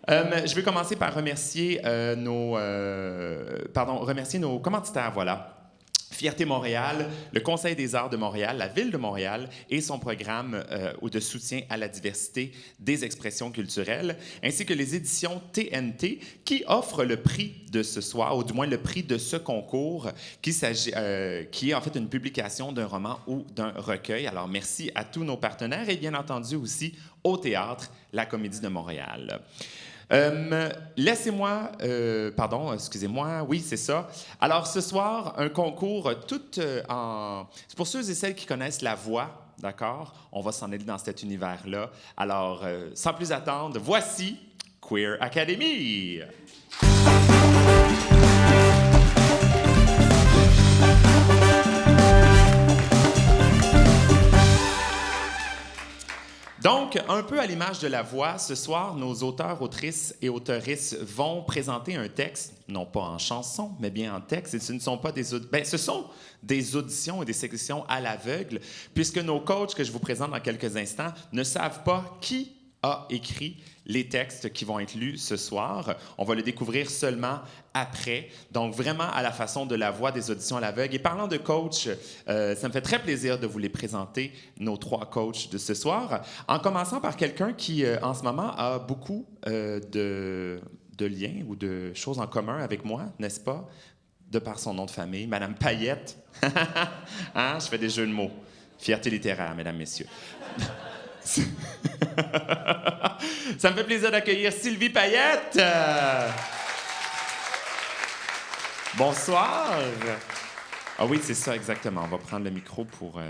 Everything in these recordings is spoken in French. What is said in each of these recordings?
Je vais commencer par remercier remercier nos commanditaires, voilà. Fierté Montréal, le Conseil des arts de Montréal, la Ville de Montréal et son programme de soutien à la diversité des expressions culturelles, ainsi que les éditions TNT qui offrent le prix de ce soir, ou du moins le prix de ce concours, qui est en fait une publication d'un roman ou d'un recueil. Alors, merci à tous nos partenaires et bien entendu aussi au théâtre, la Comédie de Montréal. Excusez-moi, oui, c'est ça. Alors, ce soir, un concours C'est pour ceux et celles qui connaissent la voix, d'accord? On va s'en aller dans cet univers-là. Alors, sans plus attendre, voici Queer Academy! Donc, un peu à l'image de la voix, ce soir, nos auteurs, autrices et auteurices vont présenter un texte, non pas en chanson, mais bien en texte. Et ce ne sont pas ce sont des auditions et des sélections à l'aveugle, puisque nos coachs, que je vous présente dans quelques instants, ne savent pas qui a écrit les textes qui vont être lus ce soir. On va le découvrir seulement après. Donc, vraiment à la façon de la voix des auditions à l'aveugle. Et parlant de coach, ça me fait très plaisir de vous les présenter, nos 3 coachs de ce soir. En commençant par quelqu'un qui, en ce moment, a beaucoup de liens ou de choses en commun avec moi, n'est-ce pas? De par son nom de famille, Madame Payette. Hein? Je fais des jeux de mots. Fierté littéraire, mesdames, messieurs. Ça me fait plaisir d'accueillir Sylvie Payette. Bonsoir. Ah oui, c'est ça, exactement. On va prendre le micro pour...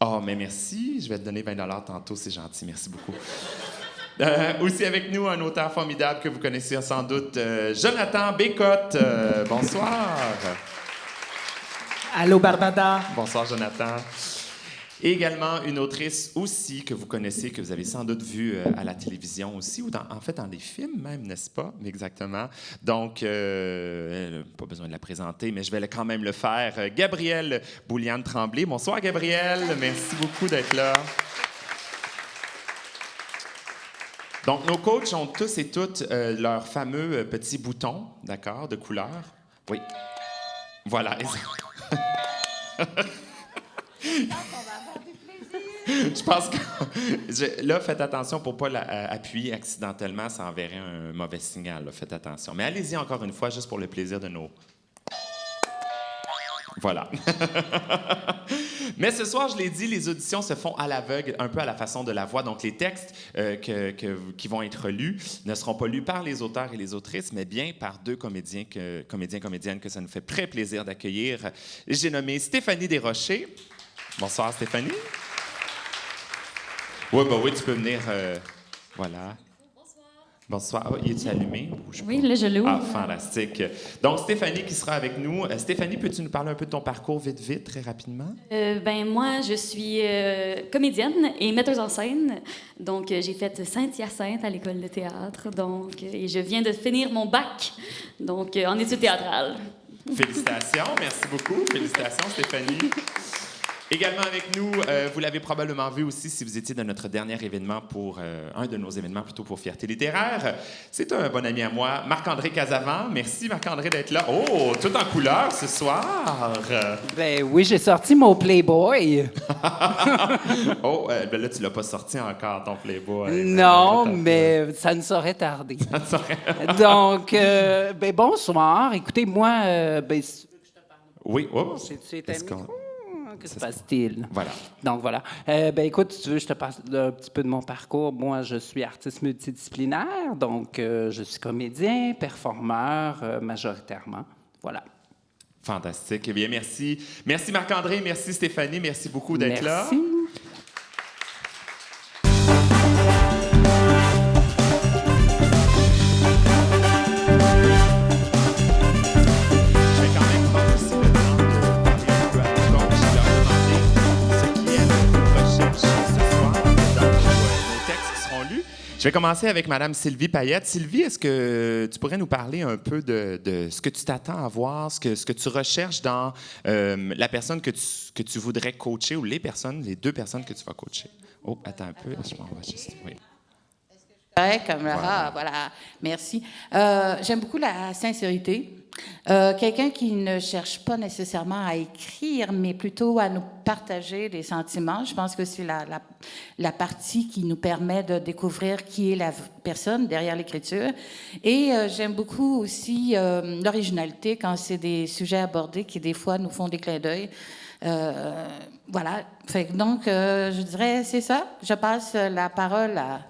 Oh, mais merci. Je vais te donner 20 $ tantôt, c'est gentil. Merci beaucoup. Aussi avec nous, un auteur formidable que vous connaissez sans doute, Jonathan Bécotte. Bonsoir. Allô, Barbada. Bonsoir, Jonathan. Et également une autrice aussi que vous connaissez, que vous avez sans doute vue à la télévision aussi, ou en fait dans des films même, n'est-ce pas? Exactement. Donc, pas besoin de la présenter, mais je vais quand même le faire. Gabrielle Bouliane-Tremblay. Bonsoir, Gabrielle. Merci beaucoup d'être là. Donc, nos coachs ont tous et toutes leurs fameux petits boutons, d'accord, de couleur. Oui. Voilà. Je pense que... Là, faites attention pour ne pas appuyer accidentellement, ça enverrait un mauvais signal. Là. Faites attention. Mais allez-y encore une fois, juste pour le plaisir de nos... Voilà. Mais ce soir, je l'ai dit, les auditions se font à l'aveugle, un peu à la façon de la voix. Donc, les textes qui vont être lus ne seront pas lus par les auteurs et les autrices, mais bien par 2 comédiennes que ça nous fait très plaisir d'accueillir. J'ai nommé Stéphanie Desrochers. Bonsoir, Stéphanie. Oui, oui, tu peux venir. Voilà. Bonsoir. Oh, il est allumé? Oui, là, je l'ouvre. Ah, fantastique. Donc, Stéphanie qui sera avec nous. Stéphanie, peux-tu nous parler un peu de ton parcours vite, très rapidement? Moi, je suis comédienne et metteuse en scène. Donc, j'ai fait Saint-Hyacinthe à l'école de théâtre. Donc, et je viens de finir mon bac, donc en études théâtrales. Félicitations. Merci beaucoup. Félicitations, Stéphanie. Également avec nous, vous l'avez probablement vu aussi si vous étiez dans notre dernier événement un de nos événements plutôt pour Fierté littéraire. C'est un bon ami à moi, Marc-André Casavant. Merci Marc-André d'être là. Oh, tout en couleur ce soir. Ben oui, j'ai sorti mon Playboy. Oh, ben là tu l'as pas sorti encore ton Playboy. Non, mais ça ne saurait tarder. Ça ne saurait. Donc, bonsoir. Écoutez, moi, Oui, oh. C'est un micro. Que se passe-t-il? Voilà. Donc, voilà. Écoute, si tu veux, je te parle un petit peu de mon parcours. Moi, je suis artiste multidisciplinaire, donc je suis comédien, performeur, majoritairement. Voilà. Fantastique. Eh bien, merci. Merci Marc-André, merci Stéphanie, merci beaucoup d'être là. Merci. Je vais commencer avec Mme Sylvie Payette. Sylvie, est-ce que tu pourrais nous parler un peu de ce que tu t'attends à voir, ce que tu recherches dans la personne que tu voudrais coacher ou les 2 personnes que tu vas coacher? Oh, attends un peu, je m'en vais juste... Oui. Ouais, comme voilà, merci. J'aime beaucoup la sincérité. Quelqu'un qui ne cherche pas nécessairement à écrire, mais plutôt à nous partager des sentiments. Je pense que c'est la partie qui nous permet de découvrir qui est la personne derrière l'écriture. Et j'aime beaucoup aussi l'originalité quand c'est des sujets abordés qui, des fois, nous font des clins d'œil. Voilà. Donc, je dirais, c'est ça. Je passe la parole à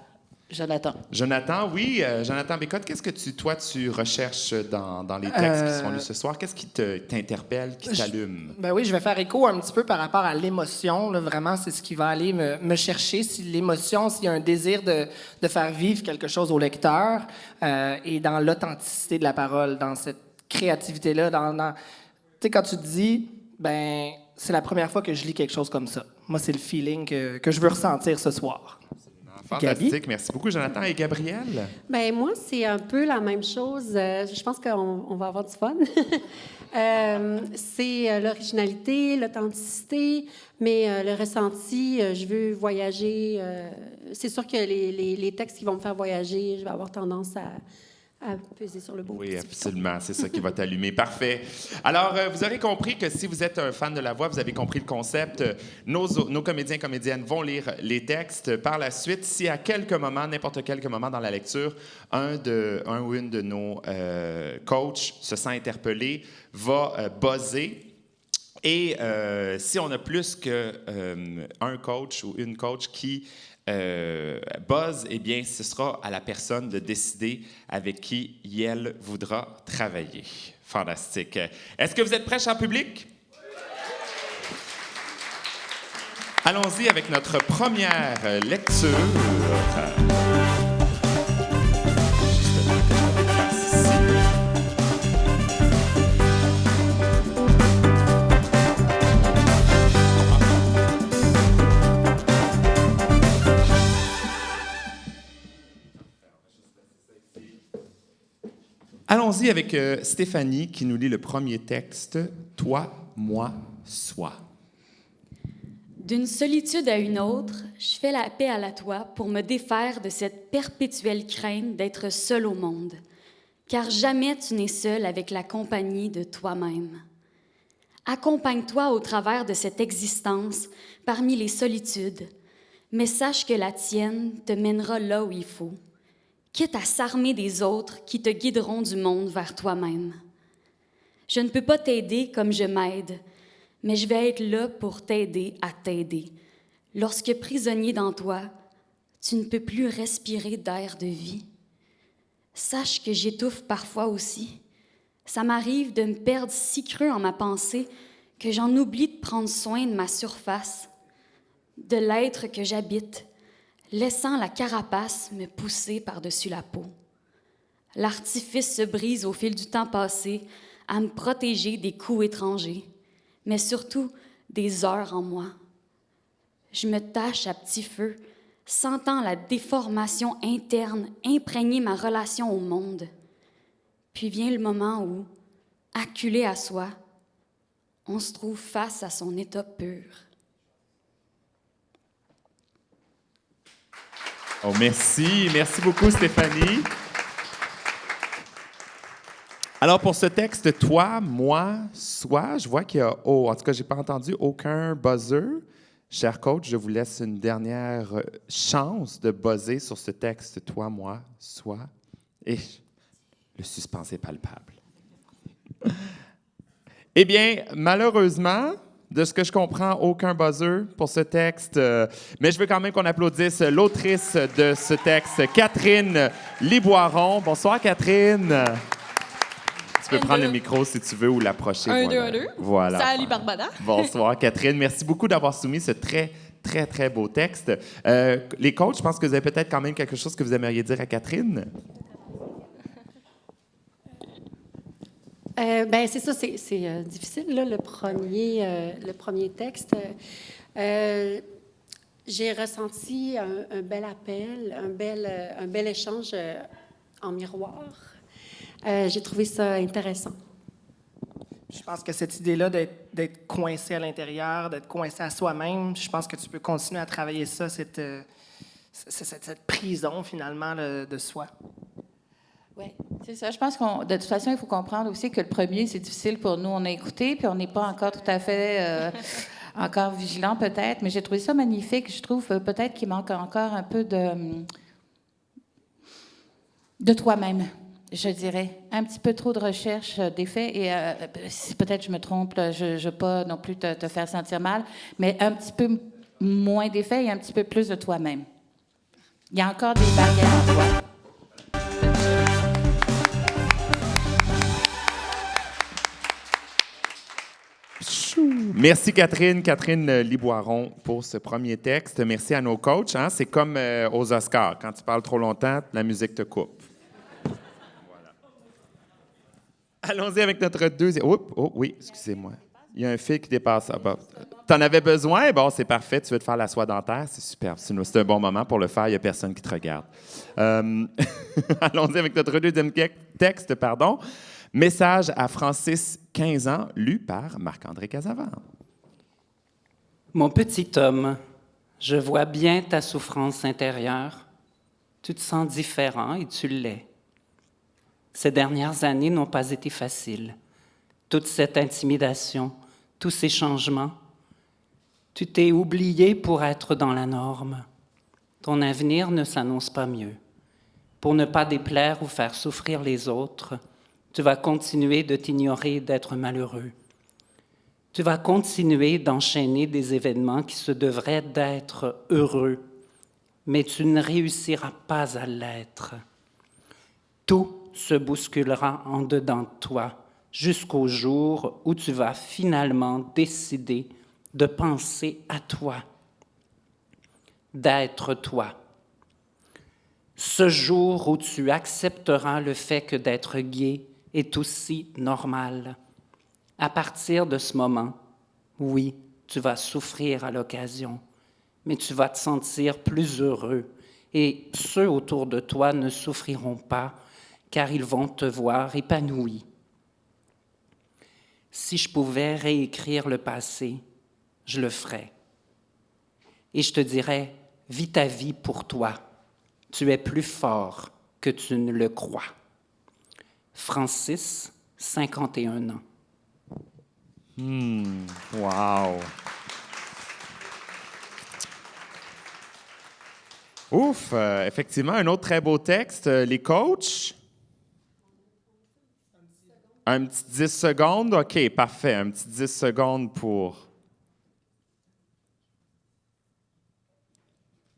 Jonathan. Jonathan, oui. Jonathan Bécotte, qu'est-ce que tu recherches dans les textes qui seront lus ce soir? Qu'est-ce qui t'interpelle, qui t'allume? Ben oui, je vais faire écho un petit peu par rapport à l'émotion. Là. Vraiment, c'est ce qui va aller me chercher. Si l'émotion, s'il y a un désir de faire vivre quelque chose au lecteur et dans l'authenticité de la parole, dans cette créativité-là, tu sais, quand tu te dis, ben c'est la première fois que je lis quelque chose comme ça. Moi, c'est le feeling que je veux ressentir ce soir. Fantastique. Gabi? Merci beaucoup, Jonathan. Et Gabrielle? Bien, moi, c'est un peu la même chose. Je pense qu'on va avoir du fun. C'est l'originalité, l'authenticité, mais le ressenti, je veux voyager. C'est sûr que les textes qui vont me faire voyager, je vais avoir tendance à peser sur le beau. Oui, absolument. C'est ça qui va t'allumer. Parfait. Alors, vous aurez compris que si vous êtes un fan de la voix, vous avez compris le concept. Nos comédiens, comédiennes vont lire les textes. Par la suite, si à quelques moments, n'importe quel moment dans la lecture, un ou une de nos coachs se sent interpellé, va buzzer. Et si on a plus qu'un coach ou une coach qui buzz, eh bien, ce sera à la personne de décider avec qui elle voudra travailler. Fantastique. Est-ce que vous êtes prêts, cher public? Allons-y avec notre première lecture. Allons-y avec Stéphanie qui nous lit le premier texte, « Toi, moi, soi ». D'une solitude à une autre, je fais la paix à la toi pour me défaire de cette perpétuelle crainte d'être seule au monde, car jamais tu n'es seule avec la compagnie de toi-même. Accompagne-toi au travers de cette existence parmi les solitudes, mais sache que la tienne te mènera là où il faut, quitte à s'armer des autres qui te guideront du monde vers toi-même. Je ne peux pas t'aider comme je m'aide, mais je vais être là pour t'aider à t'aider. Lorsque prisonnier dans toi, tu ne peux plus respirer d'air de vie. Sache que j'étouffe parfois aussi. Ça m'arrive de me perdre si creux en ma pensée que j'en oublie de prendre soin de ma surface, de l'être que j'habite, laissant la carapace me pousser par-dessus la peau. L'artifice se brise au fil du temps passé à me protéger des coups étrangers, mais surtout des heures en moi. Je me tâche à petit feu, sentant la déformation interne imprégner ma relation au monde. Puis vient le moment où, acculé à soi, on se trouve face à son état pur. Oh, merci. Merci beaucoup, Stéphanie. Alors, pour ce texte, toi, moi, soi, je vois qu'il y a, en tout cas, je n'ai pas entendu aucun buzzer. Cher coach, je vous laisse une dernière chance de buzzer sur ce texte, toi, moi, soi. Et le suspense est palpable. Eh bien, malheureusement, de ce que je comprends, aucun buzzer pour ce texte. Mais je veux quand même qu'on applaudisse l'autrice de ce texte, Catherine Liboiron. Bonsoir, Catherine. Tu peux prendre le micro si tu veux ou l'approcher. Un, deux, un, deux. Voilà. Salut, Barbada. Bonsoir, Catherine. Merci beaucoup d'avoir soumis ce très, très, très beau texte. Les coachs, je pense que vous avez peut-être quand même quelque chose que vous aimeriez dire à Catherine. Ben c'est ça, c'est difficile, là, le premier texte. J'ai ressenti un bel appel, un bel échange en miroir. J'ai trouvé ça intéressant. Je pense que cette idée-là d'être coincé à l'intérieur, d'être coincé à soi-même, je pense que tu peux continuer à travailler ça, cette cette prison, finalement, là, de soi. Oui, c'est ça. Je pense de toute façon, il faut comprendre aussi que le premier, c'est difficile pour nous. On a écouté, puis on n'est pas encore tout à fait encore vigilant, peut-être. Mais j'ai trouvé ça magnifique. Je trouve peut-être qu'il manque encore un peu de toi-même, je dirais. Un petit peu trop de recherche des faits. Et si peut-être je me trompe, là, je ne veux pas non plus te faire sentir mal, mais un petit peu moins des faits et un petit peu plus de toi-même. Il y a encore des barrières en toi. Merci Catherine Liboiron, pour ce premier texte. Merci à nos coachs. Hein? C'est comme aux Oscars. Quand tu parles trop longtemps, la musique te coupe. Voilà. Allons-y avec notre deuxième... Oh oui, excusez-moi. Il y a un fil qui dépasse. Ah, bon. T'en avais besoin? Bon, c'est parfait. Tu veux te faire la soie dentaire? C'est super. C'est un bon moment pour le faire. Il n'y a personne qui te regarde. Allons-y avec notre deuxième texte, pardon. Message à Francis, 15 ans, lu par Marc-André Casavant. Mon petit homme, je vois bien ta souffrance intérieure. Tu te sens différent et tu l'es. Ces dernières années n'ont pas été faciles. Toute cette intimidation, tous ces changements. Tu t'es oublié pour être dans la norme. Ton avenir ne s'annonce pas mieux. Pour ne pas déplaire ou faire souffrir les autres, tu vas continuer de t'ignorer et d'être malheureux. Tu vas continuer d'enchaîner des événements qui se devraient d'être heureux, mais tu ne réussiras pas à l'être. Tout se bousculera en dedans de toi jusqu'au jour où tu vas finalement décider de penser à toi, d'être toi. Ce jour où tu accepteras le fait que d'être gay est aussi normal. À partir de ce moment, oui, tu vas souffrir à l'occasion, mais tu vas te sentir plus heureux et ceux autour de toi ne souffriront pas car ils vont te voir épanoui. Si je pouvais réécrire le passé, je le ferais. Et je te dirais, vis ta vie pour toi. Tu es plus fort que tu ne le crois. Francis, 51 ans. Wow! Ouf! Effectivement, un autre très beau texte. Les coachs? Un petit 10 secondes? OK, parfait. Un petit 10 secondes pour...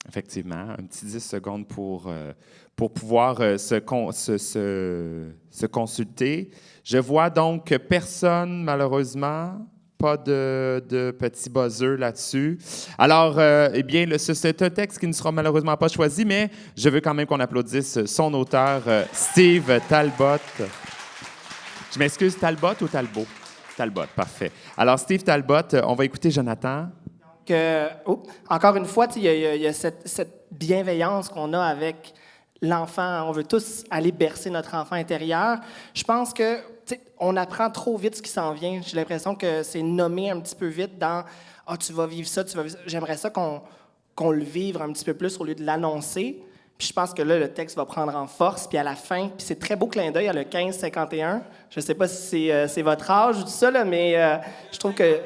Effectivement, un petit 10 secondes pour pouvoir se consulter. Je vois donc que personne, malheureusement, pas de petit buzzer là-dessus. Alors, eh bien, c'est un texte qui ne sera malheureusement pas choisi, mais je veux quand même qu'on applaudisse son auteur, Steve Talbot. Je m'excuse, Talbot ou Talbot? Talbot, parfait. Alors, Steve Talbot, on va écouter Jonathan. Encore une fois, il y a cette bienveillance qu'on a avec l'enfant. On veut tous aller bercer notre enfant intérieur. Je pense que on apprend trop vite ce qui s'en vient. J'ai l'impression que c'est nommé un petit peu vite dans « Ah, tu vas vivre ça, tu vas vivre ça ». J'aimerais ça qu'on le vive un petit peu plus au lieu de l'annoncer. Puis je pense que là, le texte va prendre en force. Puis à la fin, puis c'est très beau clin d'œil à le 15-51. Je ne sais pas si c'est votre âge ou tout ça, là, mais je trouve que...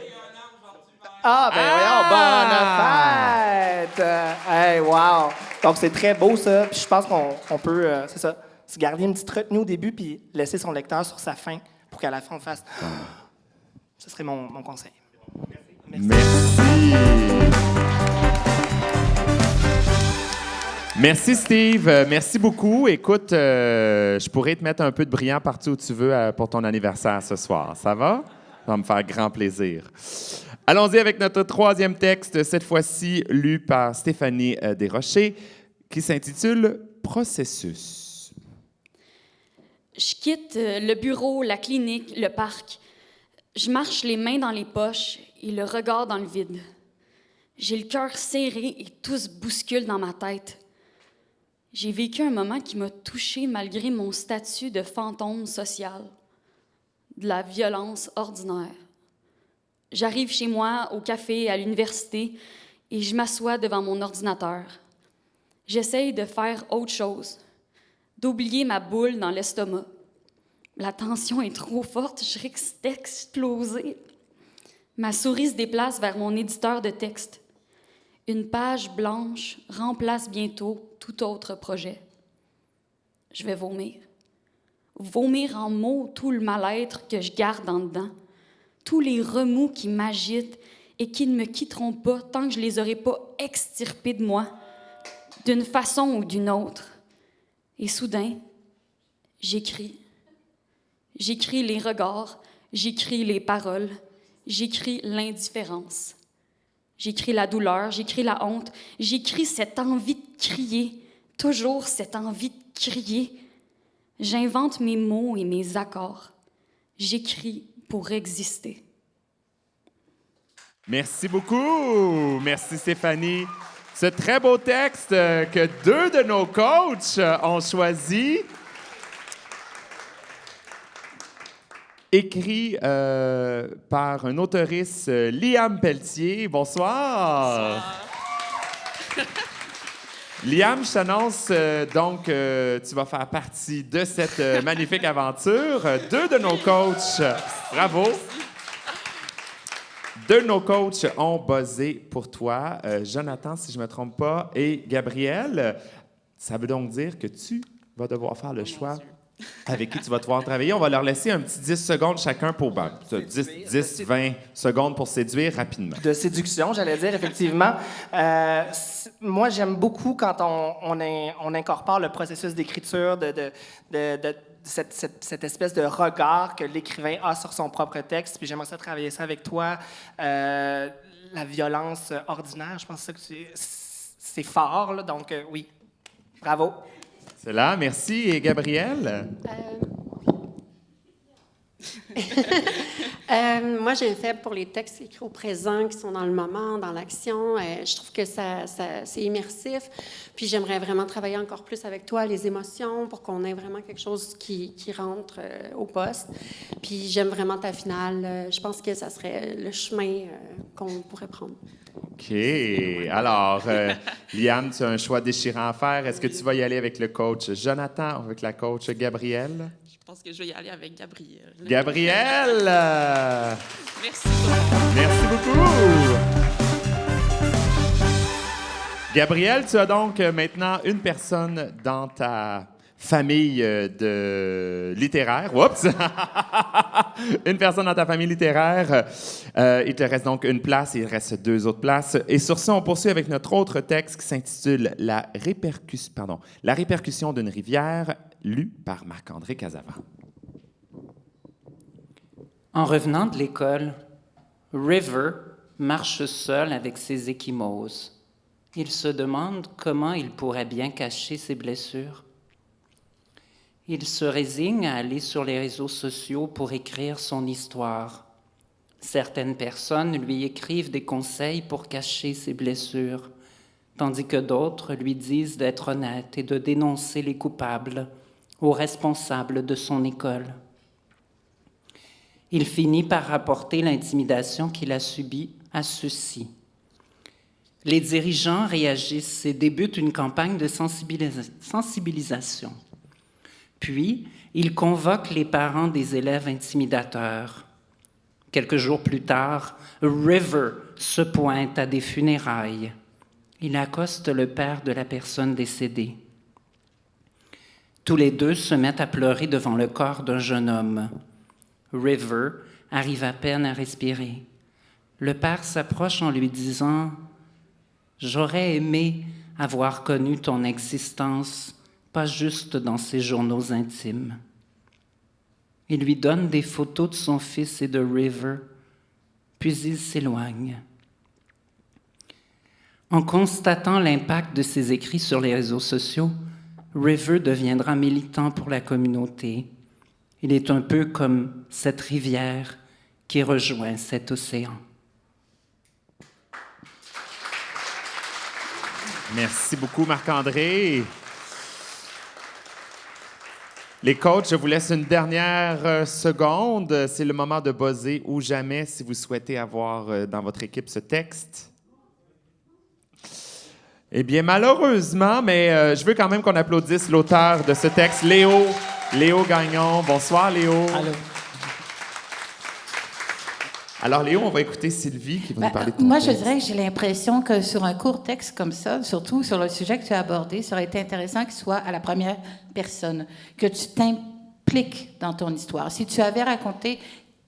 Ah, ben voyons, bonne fête! Hey, wow! Donc, c'est très beau, ça. Puis je pense qu'on peut, c'est ça, se garder une petite retenue au début puis laisser son lecteur sur sa fin pour qu'à la fin, on fasse... Ce serait mon conseil. Merci. Merci, Steve. Merci beaucoup. Écoute, je pourrais te mettre un peu de brillant partout où tu veux pour ton anniversaire ce soir. Ça va? Ça va me faire grand plaisir. Allons-y avec notre troisième texte, cette fois-ci lu par Stéphanie Desrochers, qui s'intitule « Processus ». Je quitte le bureau, la clinique, le parc. Je marche les mains dans les poches et le regard dans le vide. J'ai le cœur serré et tout se bouscule dans ma tête. J'ai vécu un moment qui m'a touchée malgré mon statut de fantôme social, de la violence ordinaire. J'arrive chez moi, au café, à l'université, et je m'assois devant mon ordinateur. J'essaye de faire autre chose, d'oublier ma boule dans l'estomac. La tension est trop forte, je risque d'exploser. Ma souris se déplace vers mon éditeur de texte. Une page blanche remplace bientôt tout autre projet. Je vais vomir. Vomir en mots tout le mal-être que je garde en dedans, tous les remous qui m'agitent et qui ne me quitteront pas tant que je les aurai pas extirpés de moi, d'une façon ou d'une autre. Et soudain, j'écris. J'écris les regards, j'écris les paroles, j'écris l'indifférence. J'écris la douleur, j'écris la honte, j'écris cette envie de crier, toujours cette envie de crier. J'invente mes mots et mes accords. J'écris pour exister. Merci beaucoup. Merci Stéphanie. Ce très beau texte que 2 de nos coachs ont choisi. Écrit par un auteuriste, Liam Pelletier. Bonsoir. Liam, je t'annonce donc tu vas faire partie de cette magnifique aventure. 2 de nos coachs, bravo. 2 de nos coachs ont buzzé pour toi. Jonathan, si je ne me trompe pas, et Gabriel. Ça veut donc dire que tu vas devoir faire le choix avec qui tu vas pouvoir travailler. On va leur laisser un petit 10 secondes chacun pour 10-20 secondes pour séduire rapidement. De séduction, j'allais dire, effectivement. Moi, j'aime beaucoup quand on incorpore le processus d'écriture, de cette espèce de regard que l'écrivain a sur son propre texte. Puis j'aimerais ça travailler ça avec toi. La violence ordinaire, je pense que c'est fort, là, donc oui. Bravo. C'est là, merci. Et Gabrielle? Moi, j'ai un faible pour les textes écrits au présent, qui sont dans le moment, dans l'action. Je trouve que c'est immersif. Puis j'aimerais vraiment travailler encore plus avec toi, les émotions, pour qu'on ait vraiment quelque chose qui rentre au poste. Puis j'aime vraiment ta finale. Je pense que ça serait le chemin qu'on pourrait prendre. OK. Alors, Liam, tu as un choix déchirant à faire. Est-ce que tu vas y aller avec le coach Jonathan ou avec la coach Gabrielle? Je pense que je vais y aller avec Gabrielle. Gabrielle! Merci. Merci beaucoup! Gabrielle, tu as donc maintenant une personne dans ta famille littéraire. Oups! Une personne dans ta famille littéraire. Il te reste donc une place, il reste 2 autres places. Et sur ce, on poursuit avec notre autre texte qui s'intitule La répercussion d'une rivière, lu par Marc-André Casavant. En revenant de l'école, River marche seul avec ses ecchymoses. Il se demande comment il pourrait bien cacher ses blessures. Il se résigne à aller sur les réseaux sociaux pour écrire son histoire. Certaines personnes lui écrivent des conseils pour cacher ses blessures, tandis que d'autres lui disent d'être honnête et de dénoncer les coupables aux responsables de son école. Il finit par rapporter l'intimidation qu'il a subie à ceux-ci. Les dirigeants réagissent et débutent une campagne de sensibilisation. Puis, ils convoquent les parents des élèves intimidateurs. Quelques jours plus tard, River se pointe à des funérailles. Il accoste le père de la personne décédée. Tous les 2 se mettent à pleurer devant le corps d'un jeune homme. River arrive à peine à respirer. Le père s'approche en lui disant « J'aurais aimé avoir connu ton existence, pas juste dans ses journaux intimes. » Il lui donne des photos de son fils et de River, puis il s'éloigne. En constatant l'impact de ses écrits sur les réseaux sociaux, River deviendra militant pour la communauté. Il est un peu comme cette rivière qui rejoint cet océan. Merci beaucoup, Marc-André. Les coachs, je vous laisse une dernière seconde. C'est le moment de buzzer ou jamais si vous souhaitez avoir dans votre équipe ce texte. Eh bien, malheureusement, mais je veux quand même qu'on applaudisse l'auteur de ce texte, Léo Gagnon. Bonsoir, Léo. Allô. Alors, Léo, on va écouter Sylvie qui va nous parler de ton Moi, texte. je dirais que j'ai l'impression que sur un court texte comme ça, surtout sur le sujet que tu as abordé, ça aurait été intéressant qu'il soit à la première personne, que tu t'impliques dans ton histoire. Si tu avais raconté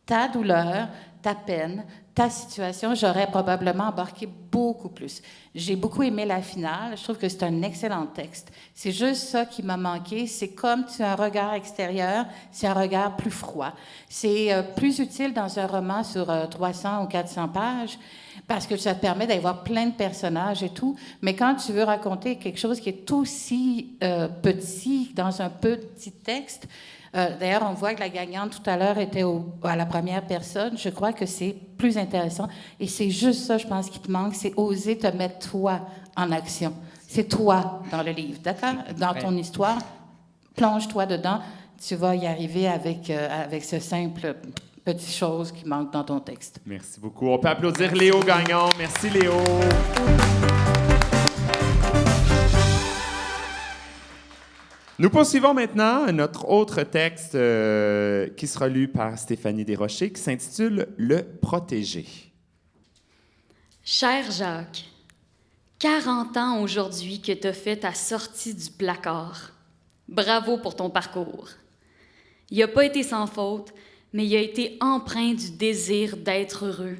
ta douleur, ta peine, ta situation, j'aurais probablement embarqué beaucoup plus. J'ai beaucoup aimé la finale. Je trouve que c'est un excellent texte. C'est juste ça qui m'a manqué. C'est comme tu as un regard extérieur, c'est un regard plus froid. C'est plus utile dans un roman sur 300 ou 400 pages parce que ça te permet d'avoir plein de personnages et tout. Mais quand tu veux raconter quelque chose qui est aussi petit dans un petit texte, d'ailleurs, on voit que la gagnante tout à l'heure était à la première personne. Je crois que c'est plus intéressant. Et c'est juste ça, je pense, qui te manque, c'est oser te mettre toi en action. C'est toi dans le livre, d'accord? Dans ton histoire, plonge-toi dedans. Tu vas y arriver avec ce simple petite chose qui manque dans ton texte. Merci beaucoup. On peut applaudir Léo Gagnon. Merci, Léo. Nous poursuivons maintenant notre autre texte qui sera lu par Stéphanie Desrochers qui s'intitule « Le protégé ». Cher Jacques, 40 ans aujourd'hui que tu as fait ta sortie du placard. Bravo pour ton parcours. Il n'a pas été sans faute, mais il a été empreint du désir d'être heureux.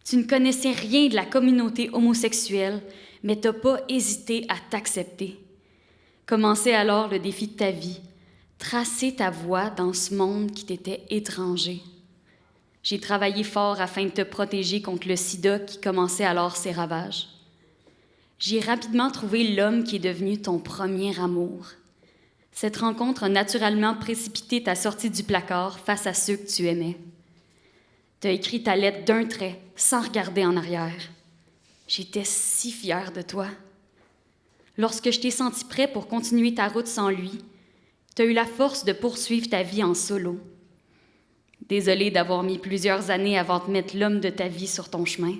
Tu ne connaissais rien de la communauté homosexuelle, mais tu n'as pas hésité à t'accepter. Commençait alors le défi de ta vie, tracer ta voie dans ce monde qui t'était étranger. J'ai travaillé fort afin de te protéger contre le sida qui commençait alors ses ravages. J'ai rapidement trouvé l'homme qui est devenu ton premier amour. Cette rencontre a naturellement précipité ta sortie du placard face à ceux que tu aimais. Tu as écrit ta lettre d'un trait, sans regarder en arrière. J'étais si fière de toi. Lorsque je t'ai senti prêt pour continuer ta route sans lui, tu as eu la force de poursuivre ta vie en solo. Désolée d'avoir mis plusieurs années avant de mettre l'homme de ta vie sur ton chemin.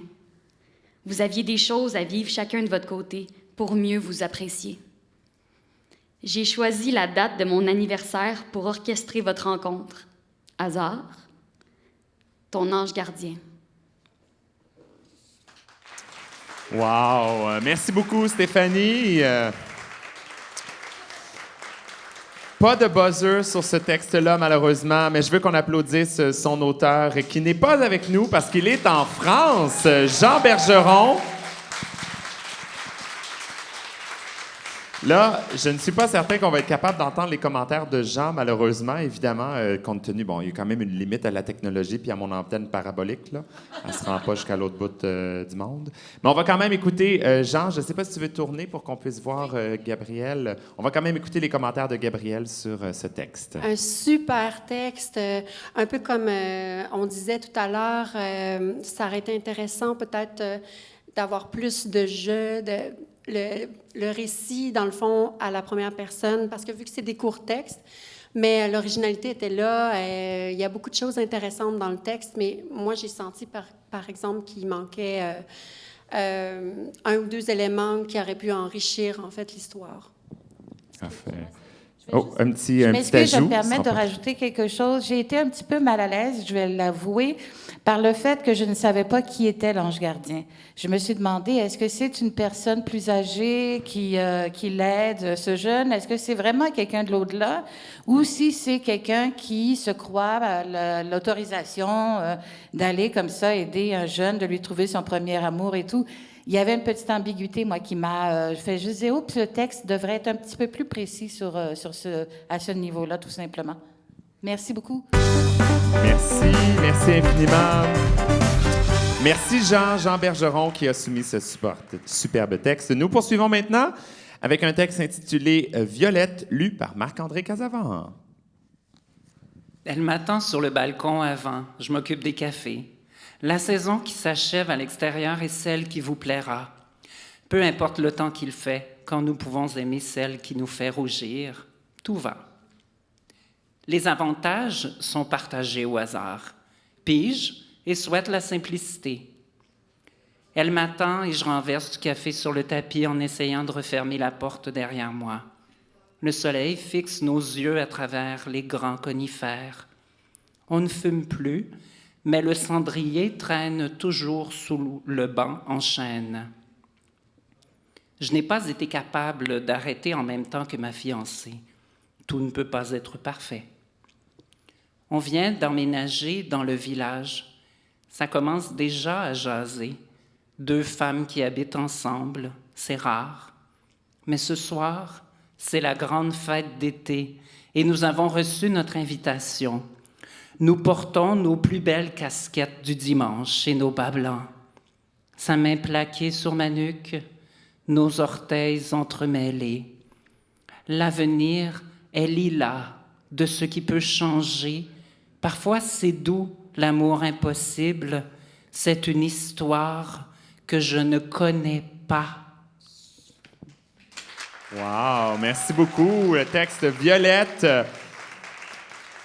Vous aviez des choses à vivre chacun de votre côté pour mieux vous apprécier. J'ai choisi la date de mon anniversaire pour orchestrer votre rencontre. Hasard? Ton ange gardien. Wow! Merci beaucoup, Stéphanie. Pas de buzzer sur ce texte-là, malheureusement, mais je veux qu'on applaudisse son auteur qui n'est pas avec nous parce qu'il est en France, Jean Bergeron. Là, je ne suis pas certain qu'on va être capable d'entendre les commentaires de Jean, malheureusement, évidemment, compte tenu, bon, il y a quand même une limite à la technologie puis à mon antenne parabolique, là. Elle ne se rend pas jusqu'à l'autre bout du monde. Mais on va quand même écouter, Jean, je ne sais pas si tu veux tourner pour qu'on puisse voir Gabriel. On va quand même écouter les commentaires de Gabriel sur ce texte. Un super texte, un peu comme on disait tout à l'heure, ça aurait été intéressant peut-être d'avoir plus de jeux, le récit, dans le fond, à la première personne, parce que vu que c'est des courts textes, mais l'originalité était là. Il y a beaucoup de choses intéressantes dans le texte, mais moi, j'ai senti, par exemple, qu'il manquait un ou deux éléments qui auraient pu enrichir, en fait, l'histoire. Parfait. Oh, un petit Je ajout. m'excuse, je me permets de rajouter quelque chose. J'ai été un petit peu mal à l'aise, je vais l'avouer, par le fait que je ne savais pas qui était l'ange gardien. Je me suis demandé, est-ce que c'est une personne plus âgée qui l'aide, ce jeune? Est-ce que c'est vraiment quelqu'un de l'au-delà? Ou si c'est quelqu'un qui se croit à l'autorisation d'aller comme ça aider un jeune, de lui trouver son premier amour et tout? Il y avait une petite ambiguïté, moi, qui m'a fait juste dire, oups, le texte devrait être un petit peu plus précis à ce niveau-là, tout simplement. Merci beaucoup. Merci infiniment. Merci Jean Bergeron qui a soumis ce superbe texte. Nous poursuivons maintenant avec un texte intitulé Violette, lu par Marc-André Casavant. Elle m'attend sur le balcon avant. Je m'occupe des cafés. La saison qui s'achève à l'extérieur est celle qui vous plaira. Peu importe le temps qu'il fait, quand nous pouvons aimer celle qui nous fait rougir, tout va. Les avantages sont partagés au hasard. Pige et souhaite la simplicité. Elle m'attend et je renverse du café sur le tapis en essayant de refermer la porte derrière moi. Le soleil fixe nos yeux à travers les grands conifères. On ne fume plus, mais le cendrier traîne toujours sous le banc en chêne. Je n'ai pas été capable d'arrêter en même temps que ma fiancée. Tout ne peut pas être parfait. On vient d'emménager dans le village. Ça commence déjà à jaser. 2 femmes qui habitent ensemble, c'est rare. Mais ce soir, c'est la grande fête d'été et nous avons reçu notre invitation. Nous portons nos plus belles casquettes du dimanche et nos bas blancs. Sa main plaquée sur ma nuque, nos orteils entremêlés. L'avenir est lilas de ce qui peut changer. Parfois, c'est doux, l'amour impossible. C'est une histoire que je ne connais pas. Wow, merci beaucoup. Le texte Violette,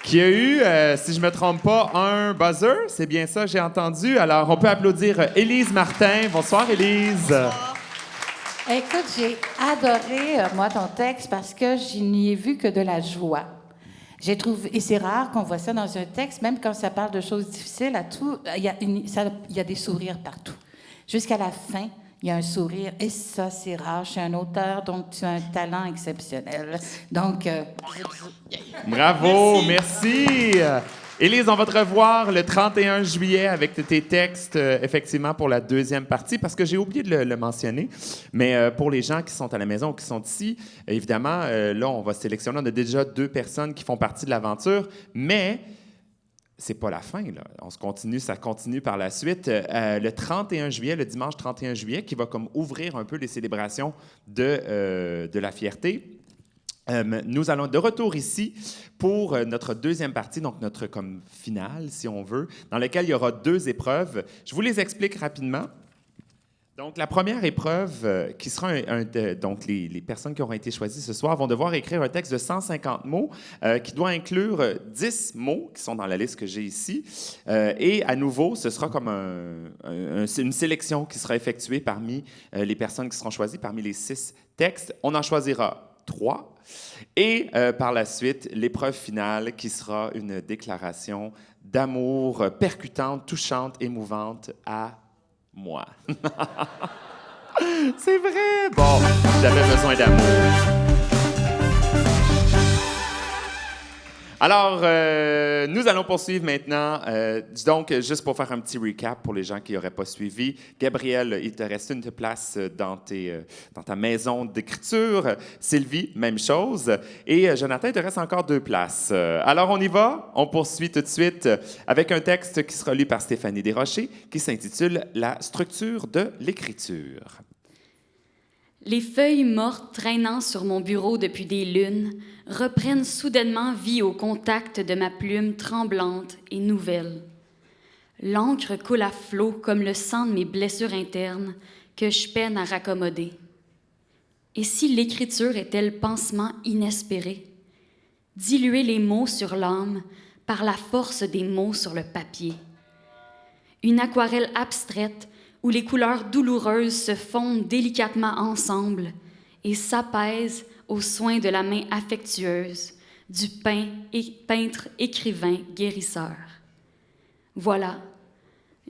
qui a eu, si je ne me trompe pas, un buzzer. C'est bien ça, j'ai entendu. Alors, on peut applaudir Élise Martin. Bonsoir, Élise. Bonsoir. Écoute, j'ai adoré, moi, ton texte parce que je n'y ai vu que de la joie. J'ai trouvé, et c'est rare qu'on voit ça dans un texte, même quand ça parle de choses difficiles, il y a des sourires partout. Jusqu'à la fin, il y a un sourire, et ça, c'est rare chez un auteur, donc tu as un talent exceptionnel. Donc, bravo, merci. Élise, on va te revoir le 31 juillet avec tes textes, effectivement, pour la deuxième partie, parce que j'ai oublié de le mentionner. Mais pour les gens qui sont à la maison ou qui sont ici, évidemment, là, on va sélectionner. On a déjà 2 personnes qui font partie de l'aventure, mais c'est pas la fin, là. Ça continue par la suite. Le 31 juillet, le dimanche 31 juillet, qui va comme ouvrir un peu les célébrations de la fierté. Nous allons de retour ici pour notre deuxième partie, donc notre comme finale, si on veut, dans laquelle il y aura 2 épreuves. Je vous les explique rapidement. Donc, la première épreuve, qui sera donc les personnes qui auront été choisies ce soir vont devoir écrire un texte de 150 mots qui doit inclure 10 mots qui sont dans la liste que j'ai ici. Et à nouveau, ce sera comme une sélection qui sera effectuée parmi les personnes qui seront choisies, parmi les 6 textes. On en choisira 3. Et par la suite, l'épreuve finale qui sera une déclaration d'amour percutante, touchante, émouvante à moi. C'est vrai! Bon, j'avais besoin d'amour. Alors, nous allons poursuivre maintenant. Donc, juste pour faire un petit recap pour les gens qui n'auraient pas suivi, Gabrielle, il te reste une place dans ta maison d'écriture. Sylvie, même chose. Et Jonathan, il te reste encore 2 places. Alors, on y va. On poursuit tout de suite avec un texte qui sera lu par Stéphanie Desrochers qui s'intitule « La structure de l'écriture ». Les feuilles mortes traînant sur mon bureau depuis des lunes reprennent soudainement vie au contact de ma plume tremblante et nouvelle. L'encre coule à flot comme le sang de mes blessures internes que je peine à raccommoder. Et si l'écriture était le pansement inespéré? Diluer les mots sur l'âme par la force des mots sur le papier. Une aquarelle abstraite où les couleurs douloureuses se fondent délicatement ensemble et s'apaisent aux soins de la main affectueuse du peintre écrivain guérisseur. Voilà,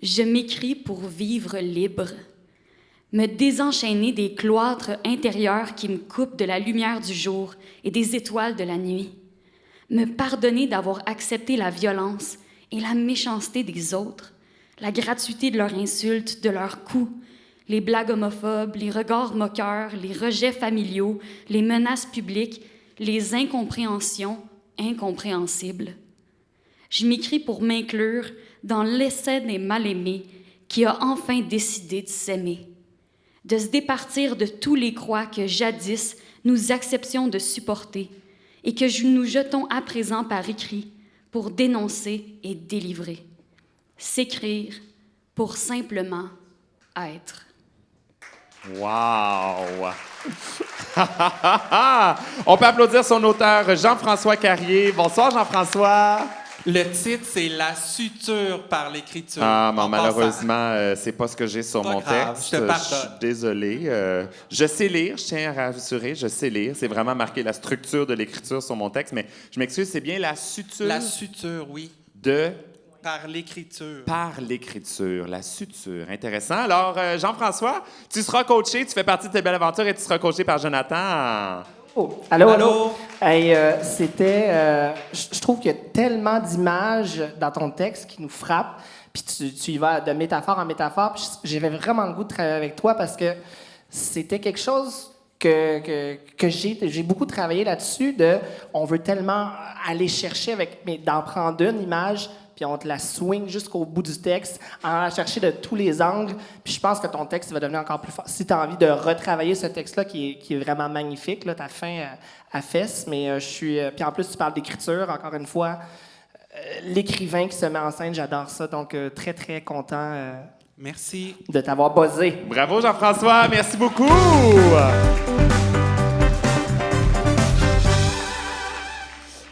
je m'écris pour vivre libre, me désenchaîner des cloîtres intérieurs qui me coupent de la lumière du jour et des étoiles de la nuit, me pardonner d'avoir accepté la violence et la méchanceté des autres, la gratuité de leurs insultes, de leurs coups, les blagues homophobes, les regards moqueurs, les rejets familiaux, les menaces publiques, les incompréhensions incompréhensibles. Je m'écris pour m'inclure dans l'essai des mal-aimés qui a enfin décidé de s'aimer, de se départir de tous les croix que jadis nous acceptions de supporter et que nous jetons à présent par écrit pour dénoncer et délivrer. S'écrire pour simplement être. Wow! On peut applaudir son auteur, Jean-François Carrier. Bonsoir, Jean-François. Le titre, c'est La suture par l'écriture. Ah, bon, En malheureusement, c'est pas ce que j'ai sur Pas mon grave, texte. je te pardonne. suis désolé. Je sais lire, je tiens à rassurer, je sais lire. C'est vraiment marqué la structure de l'écriture sur mon texte, mais je m'excuse, c'est bien la suture La suture, oui. de... Par l'écriture. Par l'écriture, la suture. Intéressant. Alors, Jean-François, tu seras coaché, tu fais partie de tes belles aventures et tu seras coaché par Jonathan. Oh, allô, allô. Allô? Hey, je trouve qu'il y a tellement d'images dans ton texte qui nous frappent, puis tu y vas de métaphore en métaphore, puis j'avais vraiment le goût de travailler avec toi parce que c'était quelque chose que j'ai beaucoup travaillé là-dessus, on veut tellement aller chercher mais d'en prendre une image, puis on te la swing jusqu'au bout du texte, en allant chercher de tous les angles. Puis je pense que ton texte va devenir encore plus fort. Si tu as envie de retravailler ce texte-là, qui est vraiment magnifique, là, ta fin à fesse, mais je suis... puis en plus, tu parles d'écriture, encore une fois. L'écrivain qui se met en scène, j'adore ça. Donc, très, très content Merci. de t'avoir buzzé. Bravo, Jean-François. Merci beaucoup.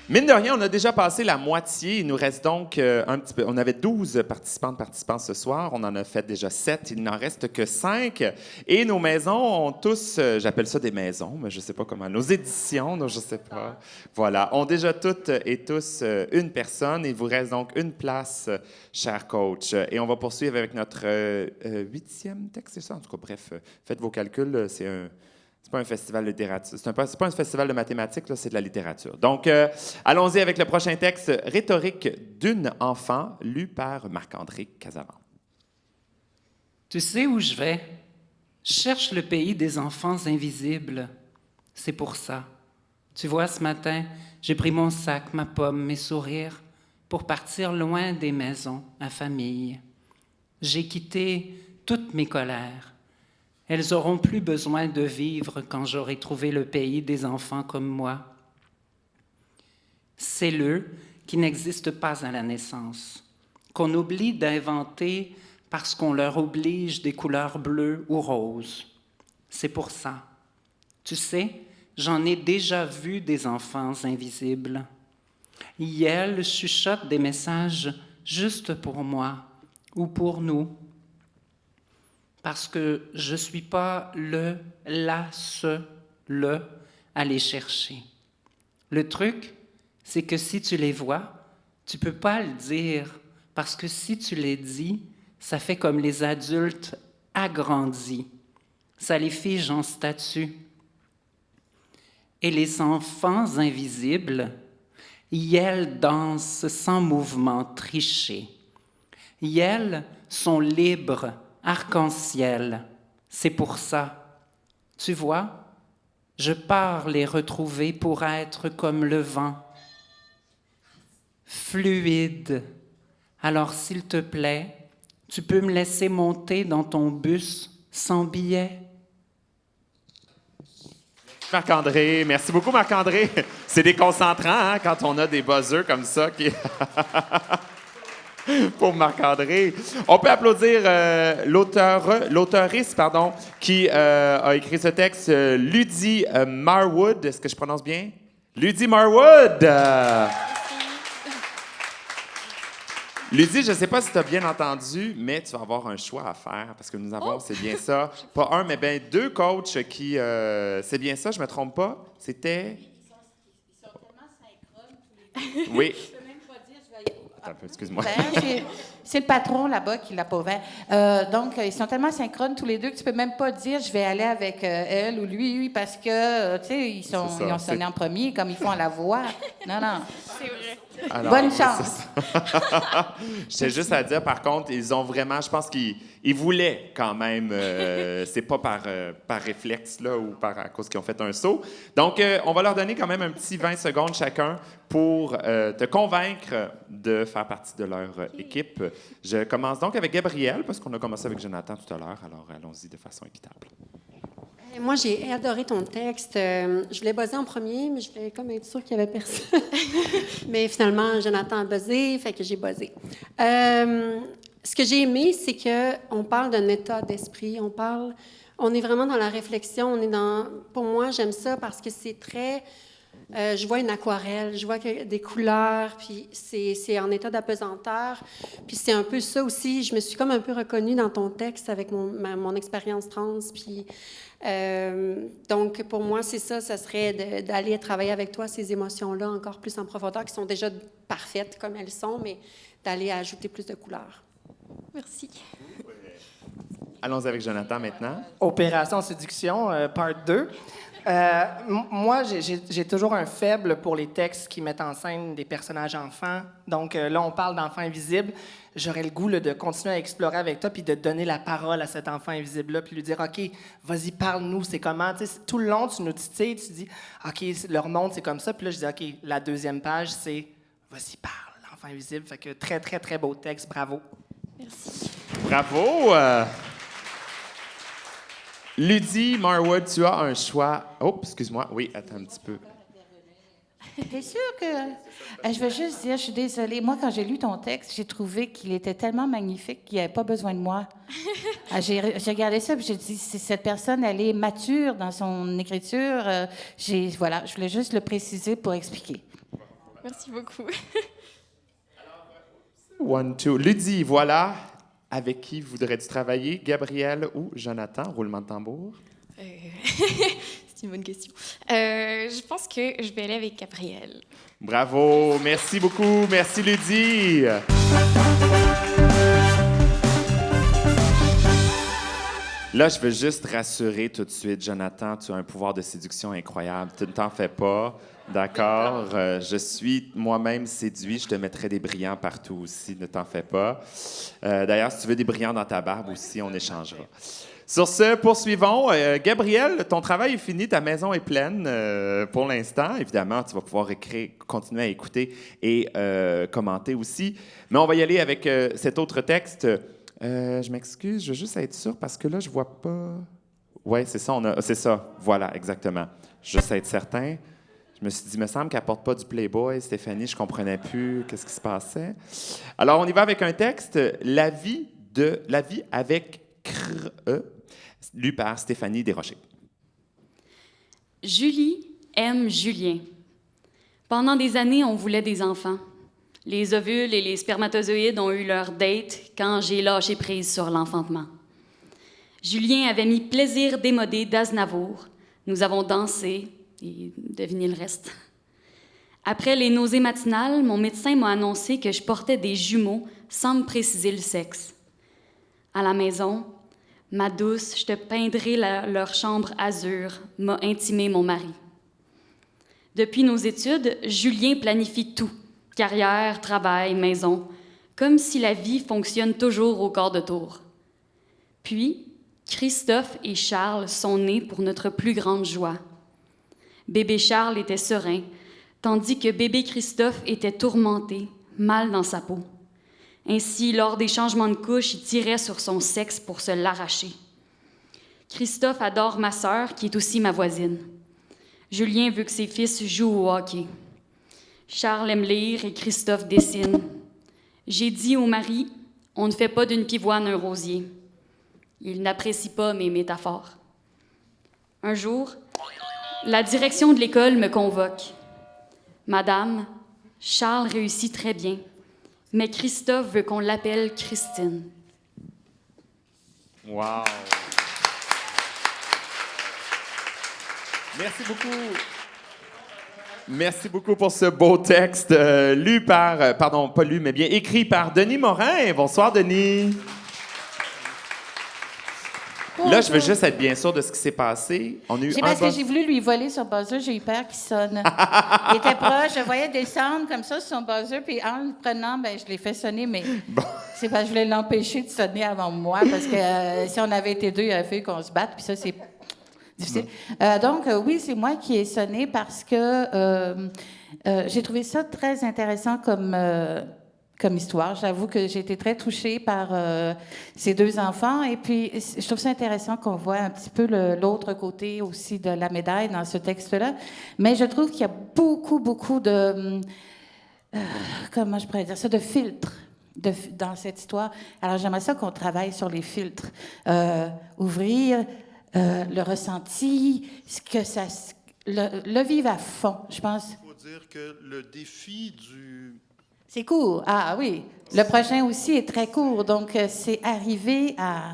Mine de rien, on a déjà passé la moitié. Il nous reste donc un petit peu. On avait 12 participants ce soir. On en a fait déjà 7. Il n'en reste que 5. Et nos maisons ont tous, j'appelle ça des maisons, mais je ne sais pas comment. Nos éditions, je ne sais pas. Voilà, ont déjà toutes et tous une personne. Il vous reste donc une place, cher coach. Et on va poursuivre avec notre 8e texte, c'est ça? En tout cas, bref, faites vos calculs. C'est pas un festival de littérature. C'est pas un festival de mathématiques, là, c'est de la littérature. Donc, allons-y avec le prochain texte, Rhétorique d'une enfant, lu par Marc-André Casavant. Tu sais où je vais? Je cherche le pays des enfants invisibles. C'est pour ça. Tu vois, ce matin, j'ai pris mon sac, ma pomme, mes sourires, pour partir loin des maisons, à famille. J'ai quitté toutes mes colères. Elles auront plus besoin de vivre quand j'aurai trouvé le pays des enfants comme moi. C'est l'eux qui n'existent pas à la naissance, qu'on oublie d'inventer parce qu'on leur oblige des couleurs bleues ou roses. C'est pour ça. Tu sais, j'en ai déjà vu des enfants invisibles. Elles chuchotent des messages juste pour moi ou pour nous. Parce que je ne suis pas le à les chercher. Le truc, c'est que si tu les vois, tu ne peux pas le dire, parce que si tu les dis, ça fait comme les adultes agrandis. Ça les fige en statut. Et les enfants invisibles, ils dansent sans mouvement triché. Ils sont libres, arc-en-ciel, c'est pour ça. Tu vois, je pars les retrouver pour être comme le vent, fluide. Alors, s'il te plaît, tu peux me laisser monter dans ton bus sans billet? Marc-André, merci beaucoup, Marc-André. C'est déconcentrant, hein, quand on a des buzzers comme ça qui... Pour Marc-André. On peut applaudir l'auteuriste, qui a écrit ce texte, Ludie Marwood. Est-ce que je prononce bien? Ludie Marwood! Ludie, je ne sais pas si tu as bien entendu, mais tu vas avoir un choix à faire, parce que nous avons, c'est bien ça, pas un, mais bien 2 coachs qui... c'est bien ça, je ne me trompe pas? C'était... Ils sont tellement synchrones tous les deux. Oui. Je peux même pas dire, je vais... Attends un peu, excuse-moi. C'est le patron là-bas qui l'a pas ouvert. Donc, ils sont tellement synchrones tous les deux que tu peux même pas dire je vais aller avec elle ou lui, parce que, tu sais, ils ont sonné en premier, comme ils font à la voix. Non, non. C'est vrai. Alors, Bonne chance. J'ai juste à dire, par contre, ils ont vraiment, je pense qu'ils voulaient quand même, c'est pas par réflexe là, ou à cause qu'ils ont fait un saut. Donc, on va leur donner quand même un petit 20 secondes chacun pour te convaincre de faire partie de leur équipe. Je commence donc avec Gabrielle, parce qu'on a commencé avec Jonathan tout à l'heure, alors allons-y de façon équitable. Moi, j'ai adoré ton texte. Je voulais buzzer en premier, mais je voulais comme être sûre qu'il n'y avait personne. Mais finalement, Jonathan a buzzé, fait que j'ai buzzé. Ce que j'ai aimé, c'est qu'on parle d'un état d'esprit. On est vraiment dans la réflexion. Pour moi, j'aime ça parce que c'est très Je vois une aquarelle, je vois des couleurs, puis c'est en état d'apesanteur. Puis c'est un peu ça aussi, je me suis comme un peu reconnue dans ton texte avec mon expérience trans. Puis donc pour moi, c'est ça serait d'aller travailler avec toi ces émotions-là encore plus en profondeur, qui sont déjà parfaites comme elles sont, mais d'aller ajouter plus de couleurs. Merci. Allons avec Jonathan maintenant. Opération Séduction, part 2. Moi, j'ai toujours un faible pour les textes qui mettent en scène des personnages enfants. Donc là, on parle d'enfants invisibles. J'aurais le goût là, de continuer à explorer avec toi puis de donner la parole à cet enfant invisible-là puis lui dire, OK, vas-y, parle-nous, c'est comment? Tu sais, tout le long, tu nous titilles, tu dis, OK, leur monde, c'est comme ça. Puis là, je dis, OK, la deuxième page, c'est, vas-y, parle, l'enfant invisible. Fait que très, très, très beau texte. Bravo. Merci. Bravo! Ludie Marwood, tu as un choix. Oh, excuse-moi. Oui, attends un petit peu. T'es sûr que... je veux juste dire, je suis désolée. Moi, quand j'ai lu ton texte, j'ai trouvé qu'il était tellement magnifique qu'il n'y avait pas besoin de moi. J'ai regardé ça et j'ai dit, cette personne, elle est mature dans son écriture. Voilà, je voulais juste le préciser pour expliquer. Merci beaucoup. 1, 2. Ludie, voilà. Avec qui voudrais-tu travailler? Gabriel ou Jonathan? Roulement de tambour. C'est une bonne question. Je pense que je vais aller avec Gabriel. Bravo. Merci beaucoup. Merci, Ludie. Là, je veux juste rassurer tout de suite, Jonathan, tu as un pouvoir de séduction incroyable. Tu ne t'en fais pas, d'accord? Je suis moi-même séduit. Je te mettrai des brillants partout aussi, ne t'en fais pas. D'ailleurs, si tu veux des brillants dans ta barbe aussi, on échangera. Sur ce, poursuivons. Gabriel, ton travail est fini, ta maison est pleine pour l'instant. Évidemment, tu vas pouvoir continuer à écouter et commenter aussi. Mais on va y aller avec cet autre texte. Je m'excuse, je veux juste être sûr parce que là, je vois pas. Oui, c'est ça, c'est ça. Voilà, exactement. Juste être certain. Je me suis dit, il me semble qu'elle porte pas du Playboy, Stéphanie, je comprenais plus qu'est-ce qui se passait. Alors, on y va avec un texte, La vie avec lu par Stéphanie Desrochers. Julie aime Julien. Pendant des années, on voulait des enfants. Les ovules et les spermatozoïdes ont eu leur date quand j'ai lâché prise sur l'enfantement. Julien avait mis plaisir démodé d'Aznavour. Nous avons dansé et devinez le reste. Après les nausées matinales, mon médecin m'a annoncé que je portais des jumeaux sans me préciser le sexe. À la maison, ma douce, je te peindrai leur chambre azur, m'a intimé mon mari. Depuis nos études, Julien planifie tout. Carrière, travail, maison, comme si la vie fonctionne toujours au quart de tour. Puis, Christophe et Charles sont nés pour notre plus grande joie. Bébé Charles était serein, tandis que bébé Christophe était tourmenté, mal dans sa peau. Ainsi, lors des changements de couche, il tirait sur son sexe pour se l'arracher. Christophe adore ma sœur, qui est aussi ma voisine. Julien veut que ses fils jouent au hockey. Charles aime lire et Christophe dessine. J'ai dit au mari, on ne fait pas d'une pivoine un rosier. Il n'apprécie pas mes métaphores. Un jour, la direction de l'école me convoque. Madame, Charles réussit très bien, mais Christophe veut qu'on l'appelle Christine. Wow! Merci beaucoup. Merci beaucoup pour ce beau texte lu par, pardon, pas lu, mais bien écrit par Denis Morin. Bonsoir, Denis. Bonjour. Là, je veux juste être bien sûr de ce qui s'est passé. On a eu parce que j'ai voulu lui voler son buzzer, j'ai eu peur qu'il sonne. Il était proche, je voyais descendre comme ça sur son buzzer, puis en le prenant, ben, je l'ai fait sonner, mais c'est parce que je voulais l'empêcher de sonner avant moi, parce que si on avait été deux, il aurait fallu qu'on se batte, puis ça, c'est difficile. Donc, oui, c'est moi qui ai sonné parce que j'ai trouvé ça très intéressant comme histoire. J'avoue que j'ai été très touchée par ces deux enfants. Et puis, je trouve ça intéressant qu'on voit un petit peu l'autre côté aussi de la médaille dans ce texte-là. Mais je trouve qu'il y a beaucoup, beaucoup de... comment je pourrais dire ça? De filtres. Dans cette histoire. Alors, j'aimerais ça qu'on travaille sur les filtres. Ouvrir... le ressenti, le vivre à fond, je pense. Il faut dire que le défi du... C'est court. Ah oui. Le prochain aussi est très court. Donc, c'est arriver à...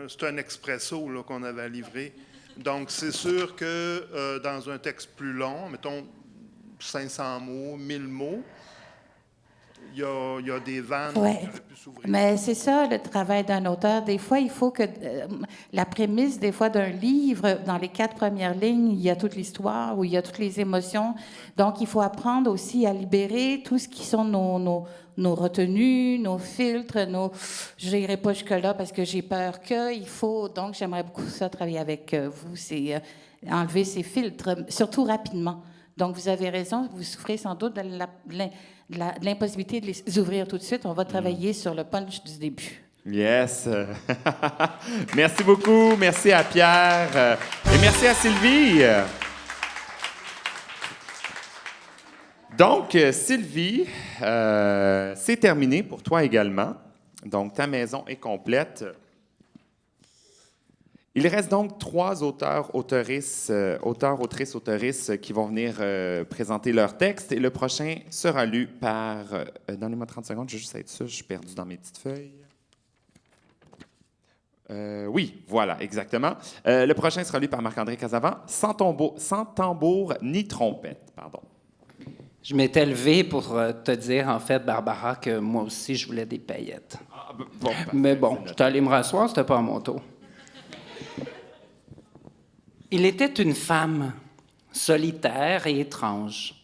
C'est un expresso là, qu'on avait à livrer. Donc, c'est sûr que dans un texte plus long, mettons 500 mots, 1000 mots, il y a des vannes qui auraient pu s'ouvrir. Mais c'est ça, le travail d'un auteur. Des fois, il faut que... la prémisse, des fois, d'un livre, dans les 4 premières lignes, il y a toute l'histoire, où il y a toutes les émotions. Donc, il faut apprendre aussi à libérer tout ce qui sont nos retenues, nos filtres, Je n'irai pas jusque-là parce que j'ai peur que... Il faut... Donc, j'aimerais beaucoup ça, travailler avec vous. C'est enlever ces filtres, surtout rapidement. Donc, vous avez raison, vous souffrez sans doute de l'impossibilité de les ouvrir tout de suite. On va travailler sur le punch du début. Yes. Merci beaucoup. Merci à Pierre. Et merci à Sylvie. Donc, Sylvie, c'est terminé pour toi également. Donc, ta maison est complète. Il reste donc 3 auteurs, autrices qui vont venir présenter leur texte. Et le prochain sera lu par... Donnez-moi 30 secondes, je vais juste être sûr, je suis perdu dans mes petites feuilles. Oui, voilà, exactement. Le prochain sera lu par Marc-André Casavant, sans tambour ni trompette, pardon. Je m'étais levé pour te dire, en fait, Barbara, que moi aussi, je voulais des paillettes. Ah, bon, mais bon, j'étais allé me rasseoir, c'était pas à mon tour. Il était une femme, solitaire et étrange.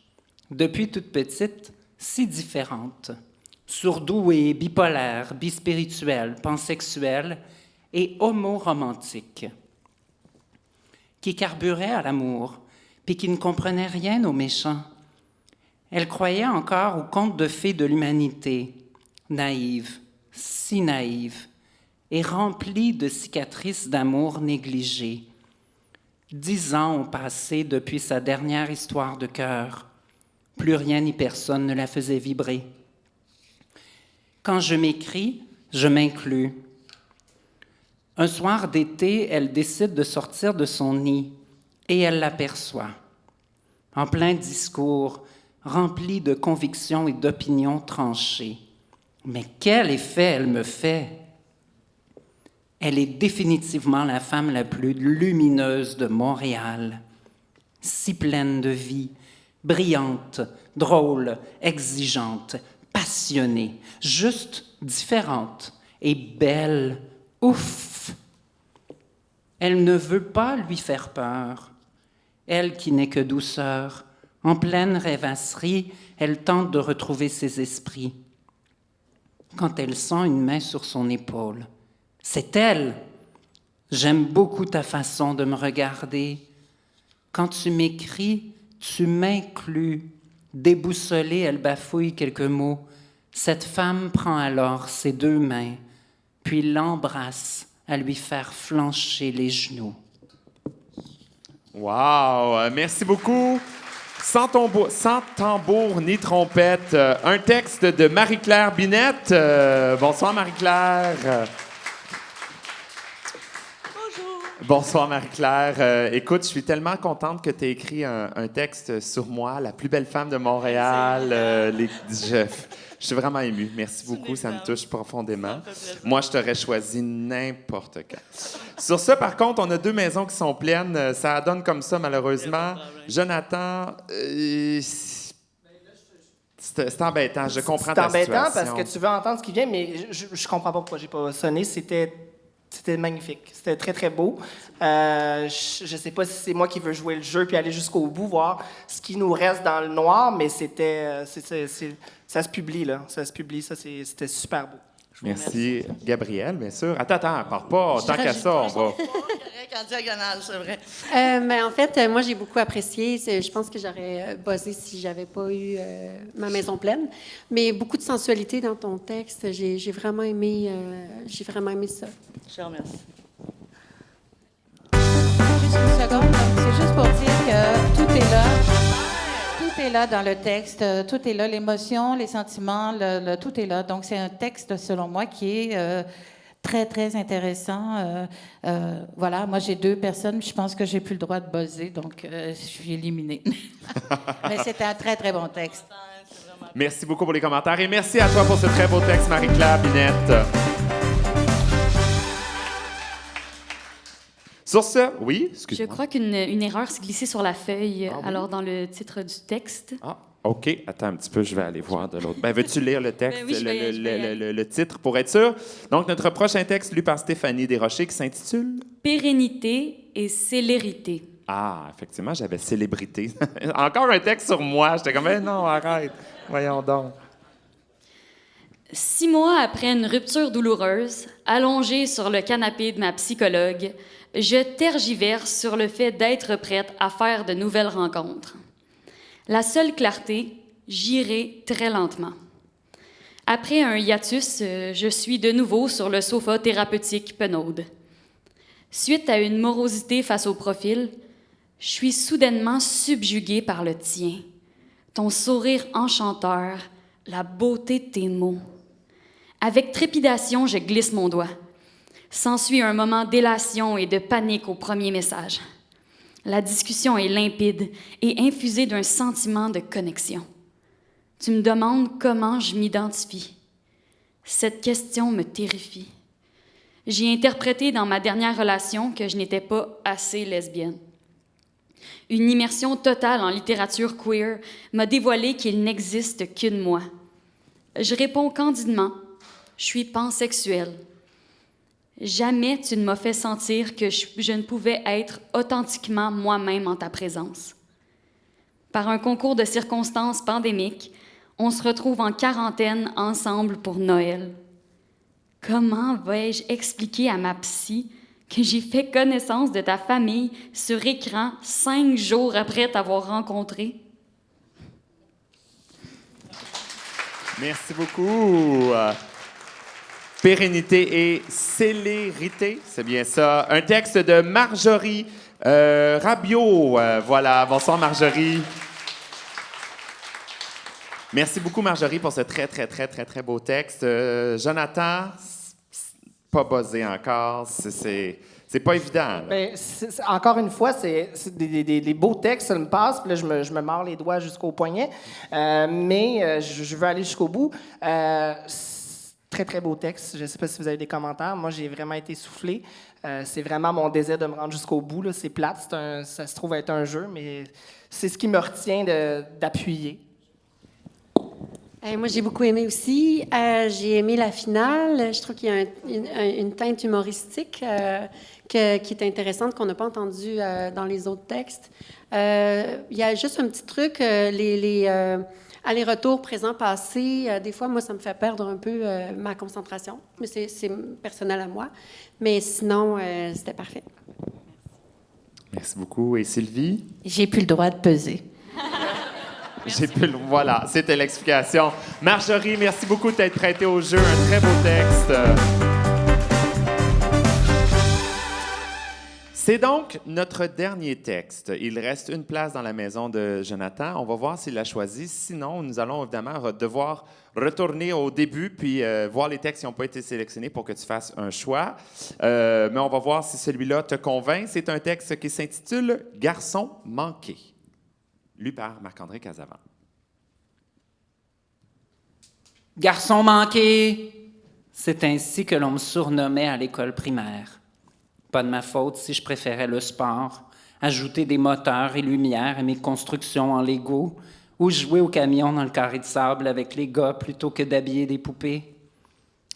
Depuis toute petite, si différente. Surdouée, bipolaire, bispirituelle, pansexuelle et homo-romantique. Qui carburait à l'amour, puis qui ne comprenait rien aux méchants. Elle croyait encore aux contes de fées de l'humanité, naïve, si naïve, et remplie de cicatrices d'amour négligées. 10 ans ont passé depuis sa dernière histoire de cœur. Plus rien ni personne ne la faisait vibrer. Quand je m'écris, je m'inclus. Un soir d'été, elle décide de sortir de son nid et elle l'aperçoit. En plein discours, rempli de convictions et d'opinions tranchées. Mais quel effet elle me fait! Elle est définitivement la femme la plus lumineuse de Montréal, si pleine de vie, brillante, drôle, exigeante, passionnée, juste différente et belle. Ouf! Elle ne veut pas lui faire peur. Elle qui n'est que douceur, en pleine rêvasserie, elle tente de retrouver ses esprits. Quand elle sent une main sur son épaule, c'est elle. J'aime beaucoup ta façon de me regarder. Quand tu m'écris, tu m'inclus. Déboussolée, elle bafouille quelques mots. Cette femme prend alors ses 2 mains, puis l'embrasse à lui faire flancher les genoux. Wow! Merci beaucoup. Sans tambour ni trompette, un texte de Marie-Claire Binette. Bonsoir, Marie-Claire. Bonsoir, Marie-Claire. Écoute, je suis tellement contente que tu aies écrit un texte sur moi, la plus belle femme de Montréal. Je suis vraiment émue. Merci beaucoup, ça me touche profondément. Moi, je t'aurais choisi n'importe quand. Sur ça, par contre, on a 2 maisons qui sont pleines. Ça donne comme ça, malheureusement. Jonathan, c'est embêtant. Je comprends ta situation. C'est embêtant parce que tu veux entendre ce qui vient, mais je comprends pas pourquoi j'ai pas sonné. C'était magnifique. C'était très, très beau. Je ne sais pas si c'est moi qui veux jouer le jeu puis aller jusqu'au bout, voir ce qui nous reste dans le noir, mais ça se publie, là. Ça se publie. C'était super beau. Merci. Gabrielle, bien sûr. Attends, pars pas. Tant qu'à ça, on va... En diagonale, c'est vrai. Mais en fait, moi, j'ai beaucoup apprécié. Je pense que j'aurais buzzé si j'avais pas eu ma maison pleine. Mais beaucoup de sensualité dans ton texte. J'ai vraiment aimé ça. Je te remercie. Juste une seconde. C'est juste pour dire que tout est là. Tout est là dans le texte. Tout est là. L'émotion, les sentiments, tout est là. Donc, c'est un texte, selon moi, qui est très, très intéressant. Voilà, moi, j'ai 2 personnes, je pense que j'ai plus le droit de buzzer, donc je suis éliminée. Mais c'était un très, très bon texte. Merci beaucoup pour les commentaires et merci à toi pour ce très beau texte, Marie-Claire Binette. Sur ce, oui, Je excuse-moi. crois qu'une erreur s'est glissée sur la feuille, Ah oui? alors dans le titre du texte. Ah, OK. Attends un petit peu, je vais aller voir de l'autre. Ben, veux-tu lire le texte, Ben oui, je vais y aller. le titre, pour être sûr? Donc, notre prochain texte, lu par Stéphanie Desrochers, qui s'intitule... Pérennité et célérité. Ah, effectivement, j'avais célébrité. Encore un texte sur moi. J'étais comme, non, arrête. Voyons donc. 6 mois après une rupture douloureuse, allongée sur le canapé de ma psychologue, je tergiverse sur le fait d'être prête à faire de nouvelles rencontres. La seule clarté, j'irai très lentement. Après un hiatus, je suis de nouveau sur le sofa thérapeutique Penaude. Suite à une morosité face au profil, je suis soudainement subjuguée par le tien. Ton sourire enchanteur, la beauté de tes mots. Avec trépidation, je glisse mon doigt. S'ensuit un moment d'élation et de panique au premier message. La discussion est limpide et infusée d'un sentiment de connexion. Tu me demandes comment je m'identifie. Cette question me terrifie. J'ai interprété dans ma dernière relation que je n'étais pas assez lesbienne. Une immersion totale en littérature queer m'a dévoilé qu'il n'existe qu'une moi. Je réponds candidement, je suis pansexuelle. Jamais tu ne m'as fait sentir que je ne pouvais être authentiquement moi-même en ta présence. Par un concours de circonstances pandémiques, on se retrouve en quarantaine ensemble pour Noël. Comment vais-je expliquer à ma psy que j'ai fait connaissance de ta famille sur écran 5 jours après t'avoir rencontré? Merci beaucoup. Pérennité et célérité, c'est bien ça. Un texte de Marjorie Rabiot. Voilà, bonsoir Marjorie. Merci beaucoup Marjorie pour ce très, très, très, très, très beau texte. Jonathan, pas buzzé encore, c'est pas évident. Là. Ben, encore une fois, c'est des beaux textes, ça me passe, puis là, je me mords les doigts jusqu'au poignet, mais je veux aller jusqu'au bout. Très, très beau texte. Je ne sais pas si vous avez des commentaires. Moi, j'ai vraiment été soufflé. C'est vraiment mon désir de me rendre jusqu'au bout. Là. C'est plate, ça se trouve être un jeu, mais c'est ce qui me retient d'appuyer. Moi, j'ai beaucoup aimé aussi. J'ai aimé la finale. Je trouve qu'il y a une teinte humoristique qui est intéressante, qu'on n'a pas entendue dans les autres textes. Il y a juste un petit truc, les aller-retour, présent, passé. Des fois, moi, ça me fait perdre un peu ma concentration, mais c'est personnel à moi. Mais sinon, c'était parfait. Merci beaucoup. Et Sylvie? J'ai plus le droit de peser. Voilà, c'était l'explication. Marjorie, merci beaucoup de t'être prêtée au jeu. Un très beau texte. C'est donc notre dernier texte. Il reste une place dans la maison de Jonathan. On va voir s'il l'a choisi. Sinon, nous allons évidemment devoir retourner au début puis voir les textes qui n'ont pas été sélectionnés pour que tu fasses un choix. Mais on va voir si celui-là te convainc. C'est un texte qui s'intitule « Garçon manqué ». Lu par Marc-André Casavant. Garçon manqué, c'est ainsi que l'on me surnommait à l'école primaire. Pas de ma faute si je préférais le sport, ajouter des moteurs et lumières à mes constructions en Lego ou jouer au camion dans le carré de sable avec les gars plutôt que d'habiller des poupées.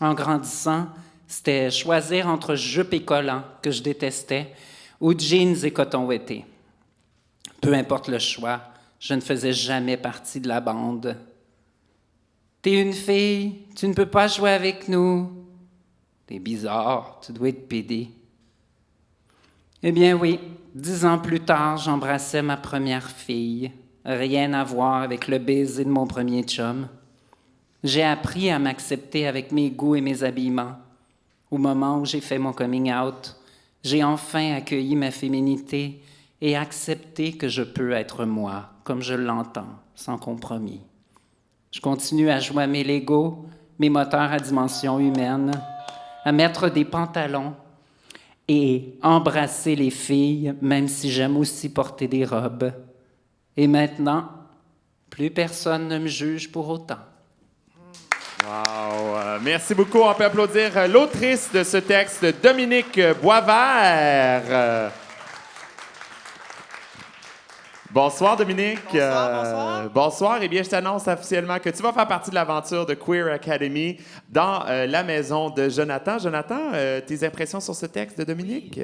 En grandissant, c'était choisir entre jupe et collant que je détestais ou jeans et coton ouaté. Peu importe le choix, je ne faisais jamais partie de la bande. « T'es une fille, tu ne peux pas jouer avec nous. »« T'es bizarre, tu dois être pédé. » Eh bien oui, 10 ans plus tard, j'embrassais ma première fille. Rien à voir avec le baiser de mon premier chum. J'ai appris à m'accepter avec mes goûts et mes habillements. Au moment où j'ai fait mon coming out, j'ai enfin accueilli ma féminité et accepté que je peux être moi, comme je l'entends, sans compromis. Je continue à jouer à mes Legos, mes moteurs à dimension humaine, à mettre des pantalons et embrasser les filles, même si j'aime aussi porter des robes. Et maintenant, plus personne ne me juge pour autant. Wow! Merci beaucoup. On peut applaudir l'autrice de ce texte, Dominique Boisvert. Bonsoir, Dominique. Bonsoir. Bonsoir. Eh bien, je t'annonce officiellement que tu vas faire partie de l'aventure de Queer Academy dans la maison de Jonathan. Jonathan, tes impressions sur ce texte de Dominique?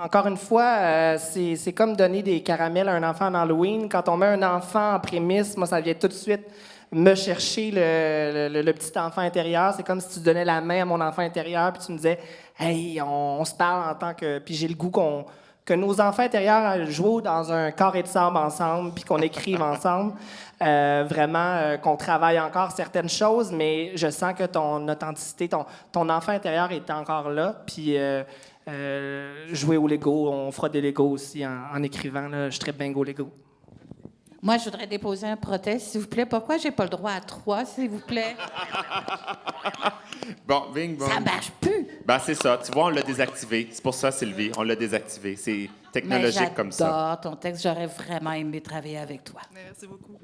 Encore une fois, c'est comme donner des caramels à un enfant en Halloween. Quand on met un enfant en prémisse, moi, ça vient tout de suite me chercher le petit enfant intérieur. C'est comme si tu donnais la main à mon enfant intérieur puis tu me disais « Hey, on se parle en tant que... » Puis j'ai le goût que nos enfants intérieurs jouent dans un carré de sable ensemble puis qu'on écrive ensemble. Vraiment, qu'on travaille encore certaines choses, mais je sens que ton authenticité, ton enfant intérieur est encore là. Puis jouer au Lego, on fera des Lego aussi en écrivant. Là, je tripe bingo Lego. Moi, je voudrais déposer un protest, s'il vous plaît. Pourquoi j'ai pas le droit à 3, s'il vous plaît? Bon, bing, bon. Ça marche plus. Ben, c'est ça. Tu vois, on l'a désactivé. C'est pour ça, Sylvie, on l'a désactivé. C'est technologique comme ça. J'adore ton texte. J'aurais vraiment aimé travailler avec toi. Merci beaucoup.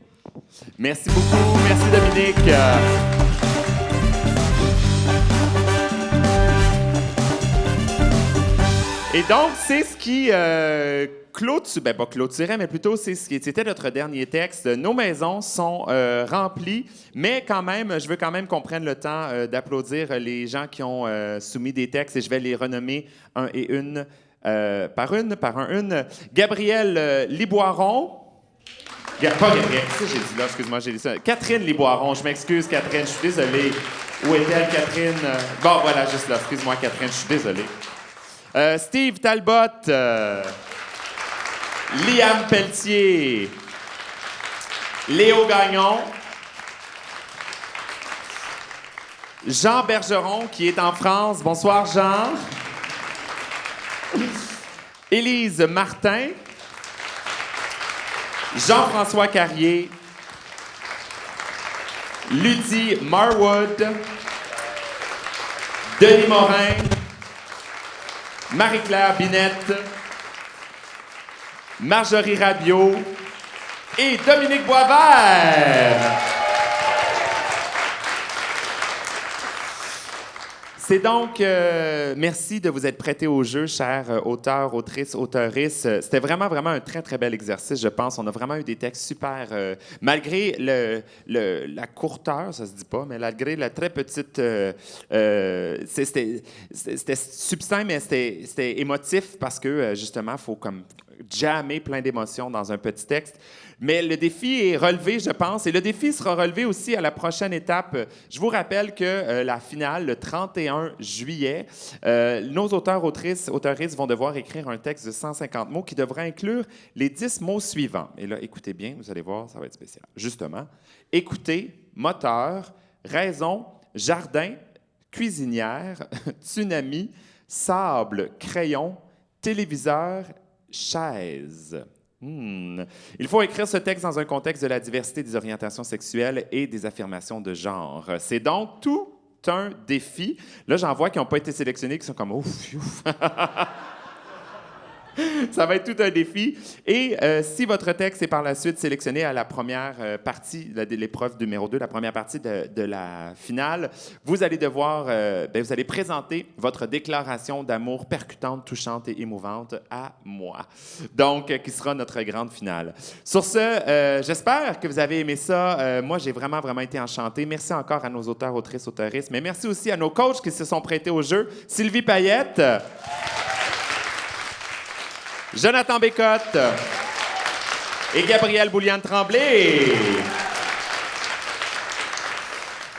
Merci beaucoup. Merci, Dominique. Et donc, c'est ce qui clôturait, mais plutôt c'est ce qui était notre dernier texte. Nos maisons sont remplies, mais quand même, je veux quand même qu'on prenne le temps d'applaudir les gens qui ont soumis des textes et je vais les renommer un et une, par un. Gabrielle Liboiron. Pas Gabrielle, c'est ça j'ai dit là, excuse-moi, j'ai dit ça. Catherine Liboiron, je m'excuse, Catherine, je suis désolée. Où est-elle, Catherine? Bon, voilà, juste là, excuse-moi, Catherine, je suis désolée. Steve Talbot, Liam Pelletier, Léo Gagnon, Jean Bergeron, qui est en France. Bonsoir, Jean. Élise Martin, Jean-François Carrier, Ludie Marwood, Denis Morin, Marie-Claire Binette, Marjorie Rabiot et Dominique Boisvert. C'est donc... merci de vous être prêtés au jeu, chers auteurs, autrices, auteuristes. C'était vraiment, vraiment un très, très bel exercice, je pense. On a vraiment eu des textes super... malgré la courteur, ça se dit pas, mais malgré la très petite... c'était subtil, mais c'était émotif parce que, justement, il faut comme jammer plein d'émotions dans un petit texte. Mais le défi est relevé, je pense, et le défi sera relevé aussi à la prochaine étape. Je vous rappelle que la finale, le 31 juillet, nos auteurs, auteuristes vont devoir écrire un texte de 150 mots qui devra inclure les 10 mots suivants. Et là, écoutez bien, vous allez voir, ça va être spécial. Justement, écoutez, moteur, raison, jardin, cuisinière, tsunami, sable, crayon, téléviseur, chaise. Il faut écrire ce texte dans un contexte de la diversité des orientations sexuelles et des affirmations de genre. C'est donc tout un défi. Là, j'en vois qui n'ont pas été sélectionnés, qui sont comme « ouf, ouf ». Ça va être tout un défi. Et si votre texte est par la suite sélectionné à la première partie de l'épreuve numéro 2, la première partie de la finale, vous allez devoir, vous allez présenter votre déclaration d'amour percutante, touchante et émouvante à moi. Donc, qui sera notre grande finale. Sur ce, j'espère que vous avez aimé ça. Moi, j'ai vraiment, vraiment été enchanté. Merci encore à nos auteurs, autrices, auteuristes, mais merci aussi à nos coachs qui se sont prêtés au jeu. Sylvie Payette, Jonathan Bécotte et Gabrielle Bouliane-Tremblay.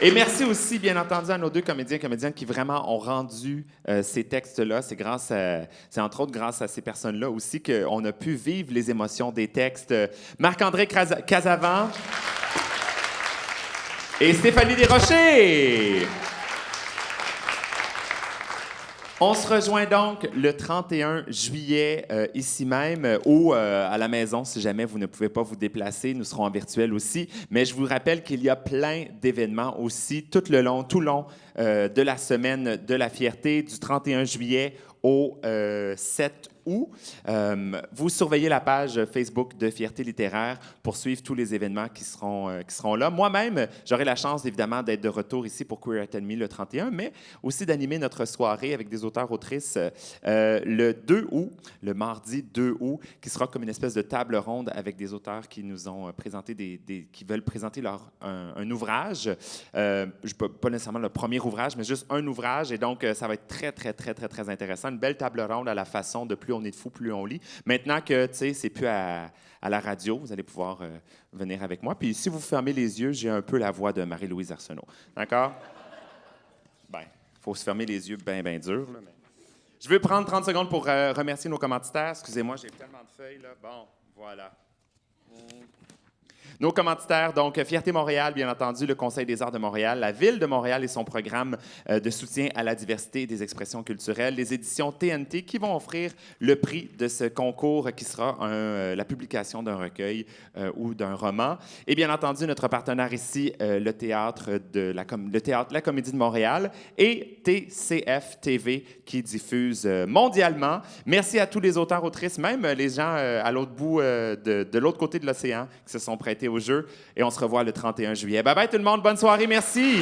Et merci aussi, bien entendu, à nos deux comédiens et comédiennes qui vraiment ont rendu ces textes-là. C'est entre autres grâce à ces personnes-là aussi qu'on a pu vivre les émotions des textes. Marc-André Casavant et Stéphanie Desrochers. On se rejoint donc le 31 juillet ici même ou à la maison si jamais vous ne pouvez pas vous déplacer. Nous serons en virtuel aussi. Mais je vous rappelle qu'il y a plein d'événements aussi tout le long de la Semaine de la fierté du 31 juillet au 7 août. Vous surveillez la page Facebook de Fierté littéraire pour suivre tous les événements qui seront là. Moi-même, j'aurai la chance, évidemment, d'être de retour ici pour Queer at Me le 31, mais aussi d'animer notre soirée avec des auteurs-autrices le 2 août, le mardi 2 août, qui sera comme une espèce de table ronde avec des auteurs qui nous ont présenté qui veulent présenter un ouvrage. Pas nécessairement le premier ouvrage, mais juste un ouvrage. Et donc, ça va être très, très, très, très, très intéressant. Une belle table ronde à la façon de plus on est de fou, plus on lit. Maintenant que, tu sais, c'est plus à la radio, vous allez pouvoir venir avec moi. Puis si vous fermez les yeux, j'ai un peu la voix de Marie-Louise Arsenault. D'accord? Bien, il faut se fermer les yeux bien, bien dur. Là, mais... Je veux prendre 30 secondes pour remercier nos commanditaires. Excusez-moi, j'ai tellement de feuilles, là. Bon, voilà. Nos commanditaires, donc Fierté Montréal, bien entendu, le Conseil des arts de Montréal, la Ville de Montréal et son programme de soutien à la diversité et des expressions culturelles, les éditions TNT qui vont offrir le prix de ce concours qui sera la publication d'un recueil ou d'un roman. Et bien entendu, notre partenaire ici, le théâtre La Comédie de Montréal et TCF TV qui diffuse mondialement. Merci à tous les auteurs-autrices, même les gens à l'autre bout, de l'autre côté de l'océan qui se sont prêtés au jeu. Et on se revoit le 31 juillet. Bye bye tout le monde, bonne soirée, merci!